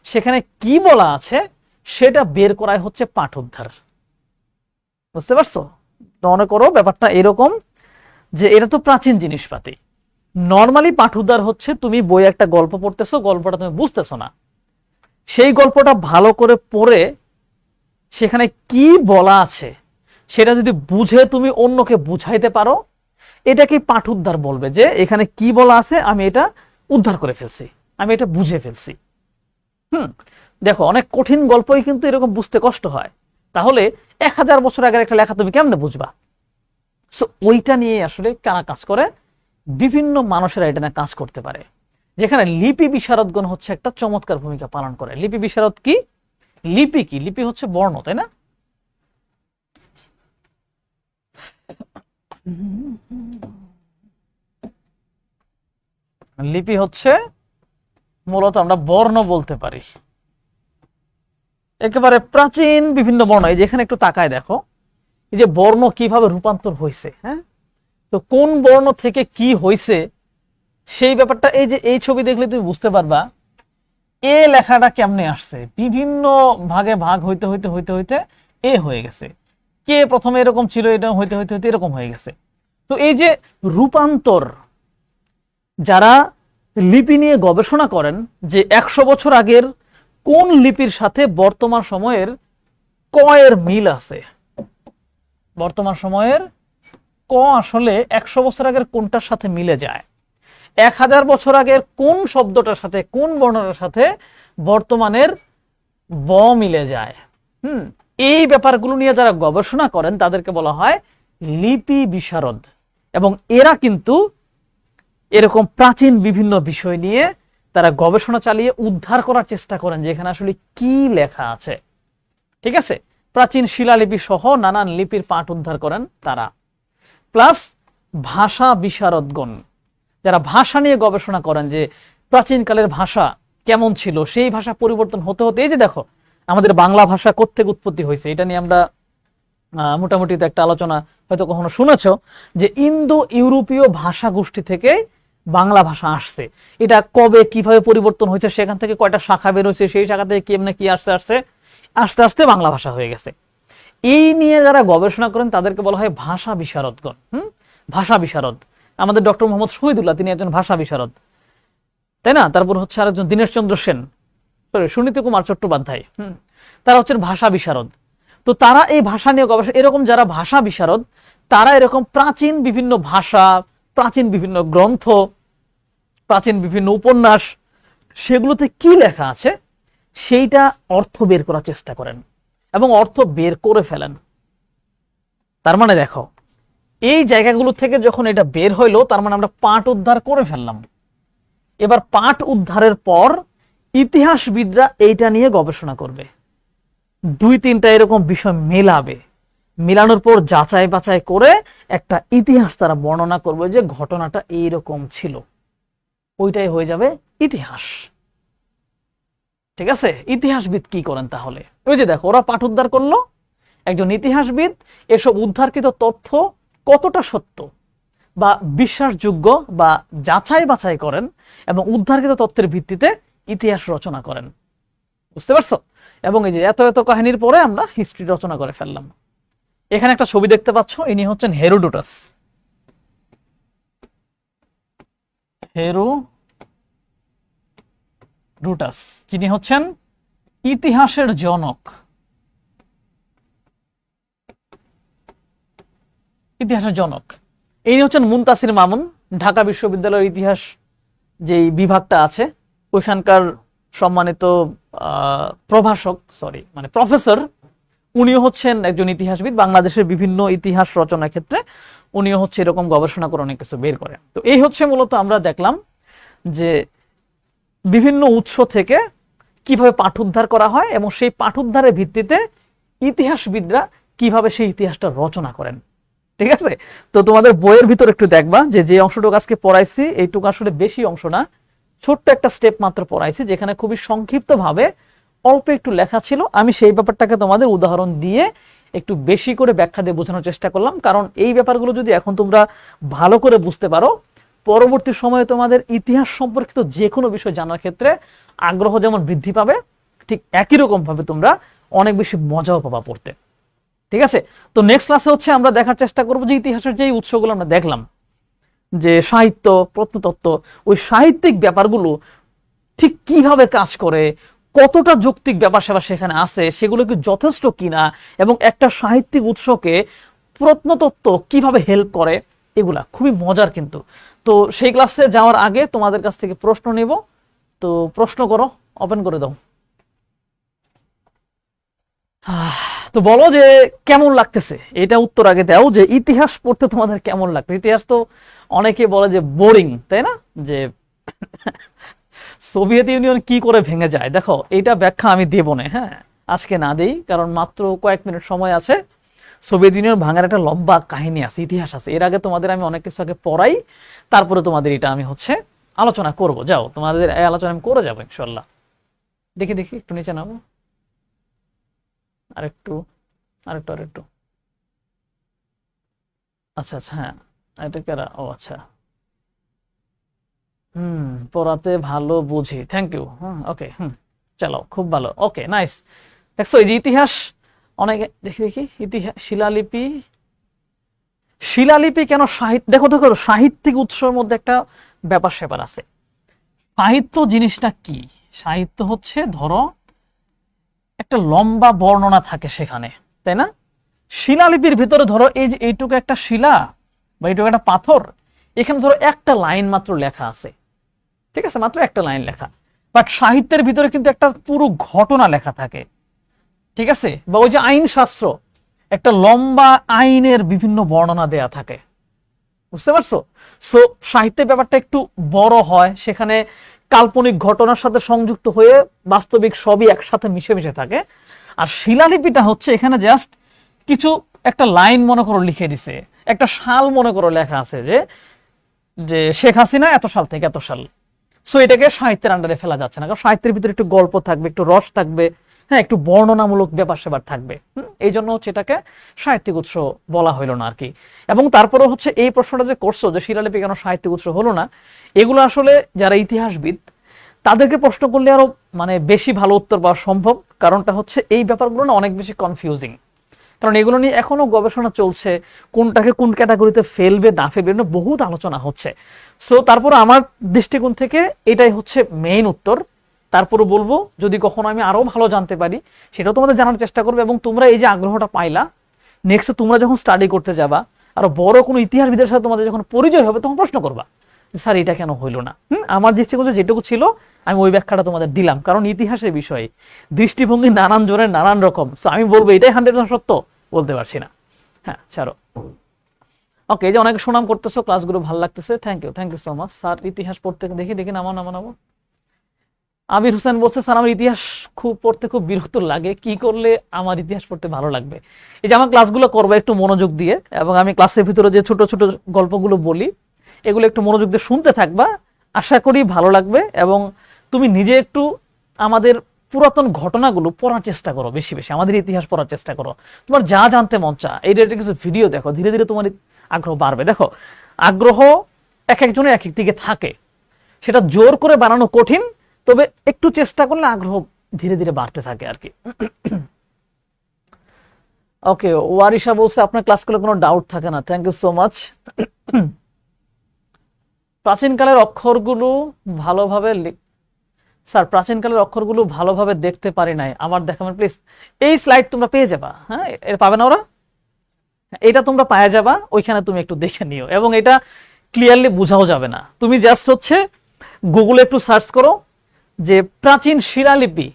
সেখানে কি বলা আছে সেটা বের করাই হচ্ছে পাঠ উদ্ধার। বুঝতে পারছো? মনে করো ব্যাপারটা এরকম যে এটা তো প্রাচীন জিনিসপাতি। নর্মালি পাঠ উদ্ধার হচ্ছে তুমি বই একটা গল্প পড়তেছো, গল্পটা তুমি বুঝতেছো না, সেই গল্পটা ভালো করে পড়ে সেখানে কি বলা আছে সেটা যদি বুঝে তুমি অন্যকে বুঝাইতে পারো, এটাকে পাঠ উদ্ধার বলবে, যে এখানে কি বলা আছে আমি এটা উদ্ধার করে ফেলছি, আমি এটা বুঝে ফেলছি। দেখো অনেক কঠিন গল্পই কিন্তু এরকম বুঝতে কষ্ট হয়, তাহলে 1000 বছর আগের একটা লেখা তুমি কেমনে বুঝবা? সো ওইটা নিয়ে আসলে কারা কাজ করে, বিভিন্ন মানুষেরা এটা নিয়ে কাজ করতে পারে, যেখানে লিপি বিশারদগণ হচ্ছে একটা চমৎকার ভূমিকা পালন করে। লিপি বিশারদ কি? লিপি কি? লিপি হচ্ছে বর্ণ, তাই না? লিপি হচ্ছে মূলত আমরা বর্ণ বলতে পারি, একেবারে প্রাচীন বিভিন্ন বর্ণ। এই যেখানে একটু তাকায় দেখো, এই যে বর্ণ কিভাবে রূপান্তর হয়েছে, হ্যাঁ, তো কোন বর্ণ থেকে কি হয়েছে সেই ব্যাপারটা এই যে এই ছবি দেখলে তুমি বুঝতে পারবা এ লেখাটা কেমনে আসছে, বিভিন্ন ভাগে ভাগ হইতে হইতে হইতে হইতে এ হয়ে গেছে, কে প্রথমে এরকম ছিল এটা হইতে হইতে হইতে এরকম হয়ে গেছে। তো এই যে রূপান্তর, যারা লিপি নিয়ে গবেষণা করেন যে 100 বছর আগের কোন লিপির সাথে বর্তমান সময়ের ক এর মিল আছে, বর্তমান সময়ের ক আসলে 100 বছর আগের কোনটার সাথে মিলে যায়, 1000 বছর আগের কোন শব্দটার সাথে কোন বর্ণটার সাথে বর্তমানের ব মিলে যায়। এই ব্যাপারগুলো নিয়ে যারা গবেষণা করেন তাদেরকে বলা হয় লিপি বিশারদ, এবং এরা কিন্তু এরকম প্রাচীন বিভিন্ন বিষয় নিয়ে তারা গবেষণা চালিয়ে উদ্ধার করার চেষ্টা করেন যে এখানে আসলে কি লেখা আছে। ঠিক আছে, প্রাচীন শিলালিপি সহ নানান লিপির পাঠ উদ্ধার করেন তারা। প্লাস ভাষা বিশারদগণ, যারা ভাষা নিয়ে গবেষণা করেন যে প্রাচীনকালের ভাষা কেমন ছিল, সেই ভাষা পরিবর্তন হতে হতে, এই যে দেখো আমাদের বাংলা ভাষা কোত্থেকে উৎপত্তি হয়েছে, এটা নিয়ে আমরা মোটামুটি তো একটা আলোচনা হয়তো কখনো শুনেছ যে ইন্দো ইউরোপীয় ভাষা গোষ্ঠী থেকে বাংলা ভাষা আসছে। এটা কবে কিভাবে পরিবর্তন হয়েছে, সেখান থেকে কয়টা শাখা বের হয়েছে, সেই শাখা থেকে কেমনে কি আসছে আসছে আস্তে আস্তে বাংলা ভাষা হয়ে গেছে। এই নিয়ে যারা গবেষণা করেন তাদেরকে বলা হয় ভাষা বিশারদগণ। ভাষা বিশারদ, আমাদের ডক্টর মোহাম্মদ শহীদুল্লাহ তিনি একজন ভাষা বিশারদ, তাই না? তারপর হচ্ছে আরেকজন দীনেশ চন্দ্র সেন, সুনীতি কুমার চট্টোপাধ্যায়, তারা হচ্ছেন ভাষা বিশারদ। তো তারা এই ভাষা নিয়ে গবেষণা, এরকম যারা ভাষা বিশারদ তারা এরকম প্রাচীন বিভিন্ন ভাষা, প্রাচীন বিভিন্ন গ্রন্থ, প্রাচীন বিভিন্ন উপন্যাস, সেগুলোতে কি লেখা আছে সেইটা অর্থ বের করার চেষ্টা করেন এবং অর্থ বের করে ফেলেন। তার মানে দেখো এই জায়গাগুলো থেকে যখন এটা বের হইলো, তার মানে আমরা পাঠ উদ্ধার করে ফেললাম। এবার পাঠ উদ্ধারের পর ইতিহাসবিদরা এইটা নিয়ে গবেষণা করবে, 2-3টা এরকম বিষয় মেলাবে, মেলানোর পর যাচাই বাছাই করে একটা ইতিহাস তারা বর্ণনা করবে যে ঘটনাটা এইরকম ছিল, ওইটাই হয়ে যাবে ইতিহাস। ঠিক আছে, ইতিহাসবিদ কি করেন তাহলে? ওই যে দেখো ওরা পাঠ উদ্ধার করলো, একজন ইতিহাসবিদ এসব উদ্ধারকৃত তথ্য কতটা সত্য বা বিশ্বাসযোগ্য বা যাচাই বাছাই করেন এবং উদ্ধারকৃত তথ্যের ভিত্তিতে ইতিহাস রচনা করেন। বুঝতে পারছো? এবং এই যে এত এত কাহিনীর পরে আমরা হিস্ট্রি রচনা করে ফেললাম। এখানে একটা ছবি দেখতে পাচ্ছ, ইনি হচ্ছেন হেরোডোটাস। হেরোডোটাস যিনি হচ্ছেন ইতিহাসের জনক, ইতিহাসের জনক। ইনি হচ্ছেন মুনতাসির মামুন, ঢাকা বিশ্ববিদ্যালয়ের ইতিহাস যে বিভাগটা আছে ওইখানকার সম্মানিত প্রফেসর। উনিও হচ্ছেন একজন ইতিহাসবিদ, বাংলাদেশের বিভিন্ন ইতিহাস রচনার ক্ষেত্রে উনিও হচ্ছে এরকম গবেষণা করে অনেক কিছু বের করে। তো এই হচ্ছে মূলত আমরা দেখলাম যে বিভিন্ন উৎস থেকে কিভাবে পাঠ উদ্ধার করা হয় এবং সেই পাঠ উদ্ধারের ভিত্তিতে ইতিহাসবিদরা কিভাবে সেই ইতিহাসটা রচনা করেন। ঠিক আছে, তো তোমাদের বইয়ের ভিতর একটু দেখবা যে অংশটুকু আজকে পড়াইছি এইটুকু আসলে বেশি অংশ না, ছোট্ট একটা স্টেপ মাত্র পড়াইছি, যেখানে খুবই সংক্ষিপ্ত ভাবে অল্প একটু লেখা ছিল। আমি সেই ব্যাপারটাকে তোমাদের উদাহরণ দিয়ে একটু বেশি করে ব্যাখ্যা দিয়ে বোঝানোর চেষ্টা করলাম, কারণ এই ব্যাপারগুলো যদি এখন তোমরা ভালো করে বুঝতে পারো, পরবর্তী সময়ে তোমাদের ইতিহাস সম্পর্কিত যে কোনো বিষয় জানার ক্ষেত্রে আগ্রহ যেমন বৃদ্ধি পাবে, ঠিক একই রকম ভাবে তোমরা অনেক বেশি মজাও পাবা পড়তে। ঠিক আছে, তো নেক্সট ক্লাসে হচ্ছে আমরা দেখার চেষ্টা করবো যে ইতিহাসের যে উৎসগুলো আমরা দেখলাম, যে সাহিত্য, প্রত্নতত্ত্ব, ওই সাহিত্যিক ব্যাপারগুলো ঠিক কিভাবে কাজ করে, কতটা যৌক্তিক ব্যাপার স্যাপার সেখানে আছে, সেগুলো কি যথেষ্ট কিনা, এবং একটা সাহিত্যিক উৎসকে প্রত্নতত্ত্ব কিভাবে হেল্প করে, এগুলা খুবই মজার কিন্তু। তো সেই ক্লাসে যাওয়ার আগে তোমাদের কাছ থেকে প্রশ্ন নেব, তো প্রশ্ন করো, ওপেন করে দাও। তো বলো যে কেমন লাগতেছে, এটা উত্তর আগে দাও যে ইতিহাস পড়তে তোমাদের কেমন লাগবে। ইতিহাস তো অনেকে বলে যে বোরিং, তাই না, যে সোভিয়েত ইউনিয়ন কি করে ভেঙে যায়। দেখো এইটা ব্যাখ্যা আমি দেব না, হ্যাঁ আজকে না দেই, কারণ মাত্র কয়েক মিনিট সময় আছে। সোভিয়েত ইউনিয়ন ভাঙার একটা লম্বা কাহিনী আছে, ইতিহাস আছে। এর আগে তোমাদের আমি অনেক কিছু আগে পড়াই, তারপরে তোমাদের এটা আমি হচ্ছে আলোচনা করব। যাও, তোমাদের এই আলোচনা আমি করে যাবো ইনশাল্লাহ। দেখি দেখি একটু নিচে নামো, আরেকটু আরেকটু আরেকটু। আচ্ছা আচ্ছা, হ্যাঁ এটা কারা, ও আচ্ছা, হুম, পড়াতে ভালো বুঝি, থ্যাংক ইউ, হুম ওকে, হুম চলো খুব ভালো, ওকে নাইস। দেখছো এই যে ইতিহাস অনেকে, দেখি দেখি ইতিহাস, শিলালিপি, শিলালিপি কেন সাহিত্য, দেখো দেখো সাহিত্যিক উৎসের মধ্যে একটা ব্যাপার স্যাপার আছে। সাহিত্য জিনিসটা কি, সাহিত্য হচ্ছে ধরো একটা লম্বা বর্ণনা থাকে সেখানে, তাই না। শিলালিপির ভিতরে ধরো এই যে এইটুকু একটা শিলা বা এইটুকু একটা পাথর, এখানে ধরো একটা লাইন মাত্র লেখা আছে, ঠিক আছে, মাত্র একটা লাইন লেখা। বাট সাহিত্যের ভিতরে কিন্তু একটা পুরো ঘটনা লেখা থাকে, ঠিক আছে। বা ওই যে আইন শাস্ত্র, একটা লম্বা আইনের বিভিন্ন বর্ণনা দেয়া থাকে, বুঝতে পারছো। সো সাহিত্যের ব্যাপারটা একটু বড় হয়, সেখানে কাল্পনিক ঘটনার সাথে সংযুক্ত হয়ে বাস্তবিক সবই একসাথে মিশে মিশে থাকে। আর শিলালিপিটা হচ্ছে এখানে জাস্ট কিছু একটা লাইন মনে করো লিখে দিছে, একটা সাল মনে করো লেখা আছে যে যে শেখ হাসিনা এত সাল থেকে এত সাল। সো এটাকে সাহিত্যের আন্ডারে ফেলা যাচ্ছে না, কারণ সাহিত্যের ভিতরে একটু গল্প থাকবে, একটু রস থাকবে, হ্যাঁ একটু বর্ণনামূলক ব্যাপার স্যাপার থাকবে। এই জন্য হচ্ছে এটাকে সাহিত্যিক উৎস বলা হইলো না আর কি। এবং তারপরে হচ্ছে এই প্রশ্নটা যে করছো যে শিলালিপি কেন সাহিত্যিক উৎস হলো না, এগুলো আসলে যারা ইতিহাসবিদ তাদেরকে প্রশ্ন করলে আরো মানে বেশি ভালো উত্তর পাওয়া সম্ভব। কারণটা হচ্ছে এই ব্যাপারগুলো না অনেক বেশি কনফিউজিং, কারণ এগুলো নিয়ে এখনো গবেষণা চলছে, কোনটাকে কোন ক্যাটাগরিতে ফেলবে না ফেলবে না বহুত আলোচনা হচ্ছে। সো তারপর আমার দৃষ্টিকোণ থেকে এটাই হচ্ছে মেইন উত্তর। তারপরে বলবো যদি কখনো আমি আরো ভালো জানতে পারি সেটাও তোমাদের জানার চেষ্টা করবো। এবং তোমরা এই যে আগ্রহটা পাইলা, নেক্সট তোমরা যখন স্টাডি করতে যাবা, আরো বড় কোনো ইতিহাসবিদের সাথে তোমাদের যখন পরিচয় হবে, তখন প্রশ্ন করবা স্যার এটা কেন হইলো না। আমার দৃষ্টিকোণে যেটুকু ছিল আমি ওই ব্যাখ্যাটা তোমাদের দিলাম, কারণ ইতিহাসের বিষয়ে দৃষ্টিভঙ্গি নানান জনের নানান রকম। সো আমি বলবো এটাই 100% সত্য বলতে পারছি না। হ্যাঁ ছাড়ো, ওকে। এই যে অনেক সুনাম করতেছো, ক্লাসগুলো ভালো লাগতেছে, thank you so much. Sir ইতিহাস পড়তে দেখি দেখি নামো নামো নামো। আবির হোসেন বলছে স্যার আমার ইতিহাস খুব পড়তে খুব বিরক্ত লাগে, কি করলে আমার ইতিহাস পড়তে ভালো লাগবে। এই যে আমার ক্লাসগুলো করবো একটু মনোযোগ দিয়ে, এবং আমি ক্লাসের ভিতরে যে ছোট ছোট গল্পগুলো বলি এগুলো একটু মনোযোগ দিয়ে শুনতে থাকবা, আশা করি ভালো লাগবে। এবং তুমি নিজে একটু আমাদের পুরাতন ঘটনাগুলো পড়ার চেষ্টা করো, বেশি বেশি আমাদের ইতিহাস পড়ার চেষ্টা করো। তোমার যা জানতে মন চা এই রিলেটেড কিছু ভিডিও দেখো, ধীরে ধীরে তোমার আগ্রহ বাড়বে। দেখো আগ্রহ এক একজনের এক এক দিকে থাকে, সেটা জোর করে বানানো কঠিন, তবে একটু চেষ্টা করলে আগ্রহ ধীরে ধীরে বাড়তে থাকে আর কি। ওকে, ওয়ারিশা বলছে আপনার ক্লাসগুলো কোনো ডাউট থাকে না, থ্যাংক ইউ সো মাচ। প্রাচীনকালের অক্ষরগুলো ভালোভাবে স্যার প্রাচীনকালের অক্ষরগুলো ভালোভাবে দেখতে পারি নাই, আমার দেখাবেন প্লিজ। এই স্লাইড তোমরা পেয়ে যাবা, হ্যাঁ এটা পাবে না ওরা, এটা তোমরা পাওয়া যাবা, ওইখানে তুমি একটু দেখে নিও। এবং এটা ক্লিয়ারলি বোঝাও যাবে না, তুমি জাস্ট হচ্ছে গুগলে একটু সার্চ করো যে প্রাচীন শিলালিপি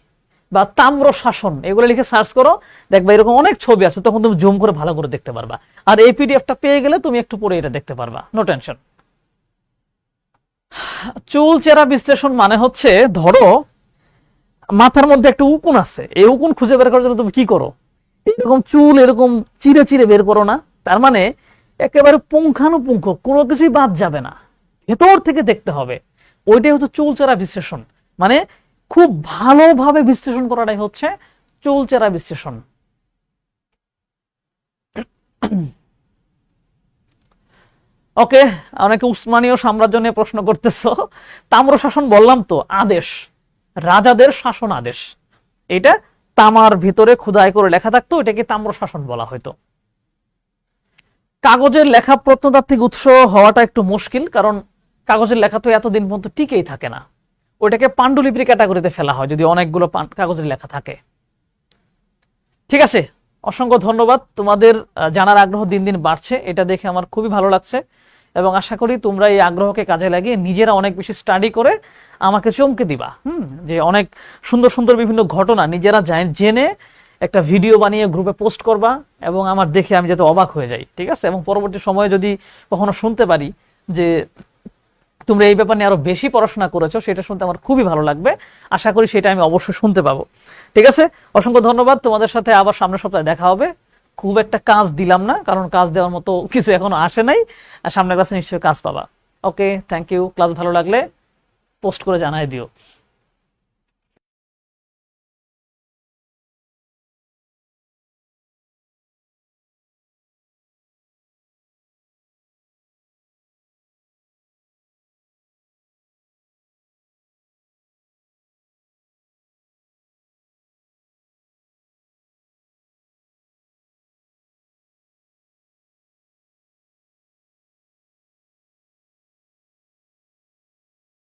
বা তাম্র শাসন, এগুলো লিখে সার্চ করো, দেখবা এরকম অনেক ছবি আছে, তখন তুমি জুম করে ভালো করে দেখতে পারবা। আর এই পিডিএফটা পেয়ে গেলে তুমি একটু পরে এটা দেখতে পারবা, নো টেনশন। চুল চেরা বিশ্লেষণ মানে হচ্ছে ধরো মাথার মধ্যে একটা উকুন আছে, এই উকুন খুঁজে বের করার জন্য তুমি কি করো, এরকম চুল এরকম চিরে চিরে বের করো না। তার মানে একেবারে পুঙ্খানুপুঙ্খ কোনো কিছুই বাদ যাবে না, ভেতর থেকে দেখতে হবে। ওইটাই হচ্ছে চুল চেরা বিশ্লেষণ, মানে খুব ভালোভাবে বিশ্লেষণ করাটাই হচ্ছে চুল চেরা বিশ্লেষণ। ওকে, অনেকে উসমানীয় সাম্রাজ্য নিয়ে প্রশ্ন করতেছো। তাম্র শাসন বললাম তো, আদেশ, রাজাদের শাসন আদেশ। এটা তামার ভিতরে খোদাই করে লেখা থাকতো, এটাকে তাম্রশাসন বলা হতো। কাগজের লেখা প্রত্নতাত্ত্বিক উৎস হওয়াটা একটু মুশকিল, কারণ কাগজের লেখা তো এতদিন পর্যন্ত টিকেই থাকে না। ওইটাকে পাণ্ডুলিপির ক্যাটাগরিতে ফেলা হয় যদি অনেকগুলো কাগজের লেখা থাকে। ঠিক আছে, অসংখ্য ধন্যবাদ। তোমাদের জানার আগ্রহ দিন দিন বাড়ছে, এটা দেখে আমার খুবই ভালো লাগছে, এবং আশা করি তোমরা এই আগ্রহকে কাজে লাগিয়ে নিজেরা অনেক বেশি স্টাডি করে আমাকে চমকে দিবা। যে অনেক সুন্দর সুন্দর বিভিন্ন ঘটনা নিজেরা জেনে একটা ভিডিও বানিয়ে গ্রুপে পোস্ট করবা, এবং আমার দেখে আমি যাতে অবাক হয়ে যাই। ঠিক আছে, এবং পরবর্তী সময়ে যদি কখনো শুনতে পারি যে তোমরা এই ব্যাপার নিয়ে আরো বেশি পড়াশোনা করেছো, সেটা শুনতে আমার খুবই ভালো লাগবে। আশা করি সেটা আমি অবশ্যই শুনতে পাবো। ঠিক আছে, অসংখ্য ধন্যবাদ। তোমাদের সাথে আবার সামনের সপ্তাহে দেখা হবে। খুব একটা কাজ দিলাম না, কারণ কাজ দেওয়ার মতো কিছু এখনো আসে নাই। সামনের ক্লাসে নিশ্চয়ই কাজ পাবা। ওকে, থ্যাংক ইউ। ক্লাস ভালো লাগলে পোস্ট করে জানাই দিও।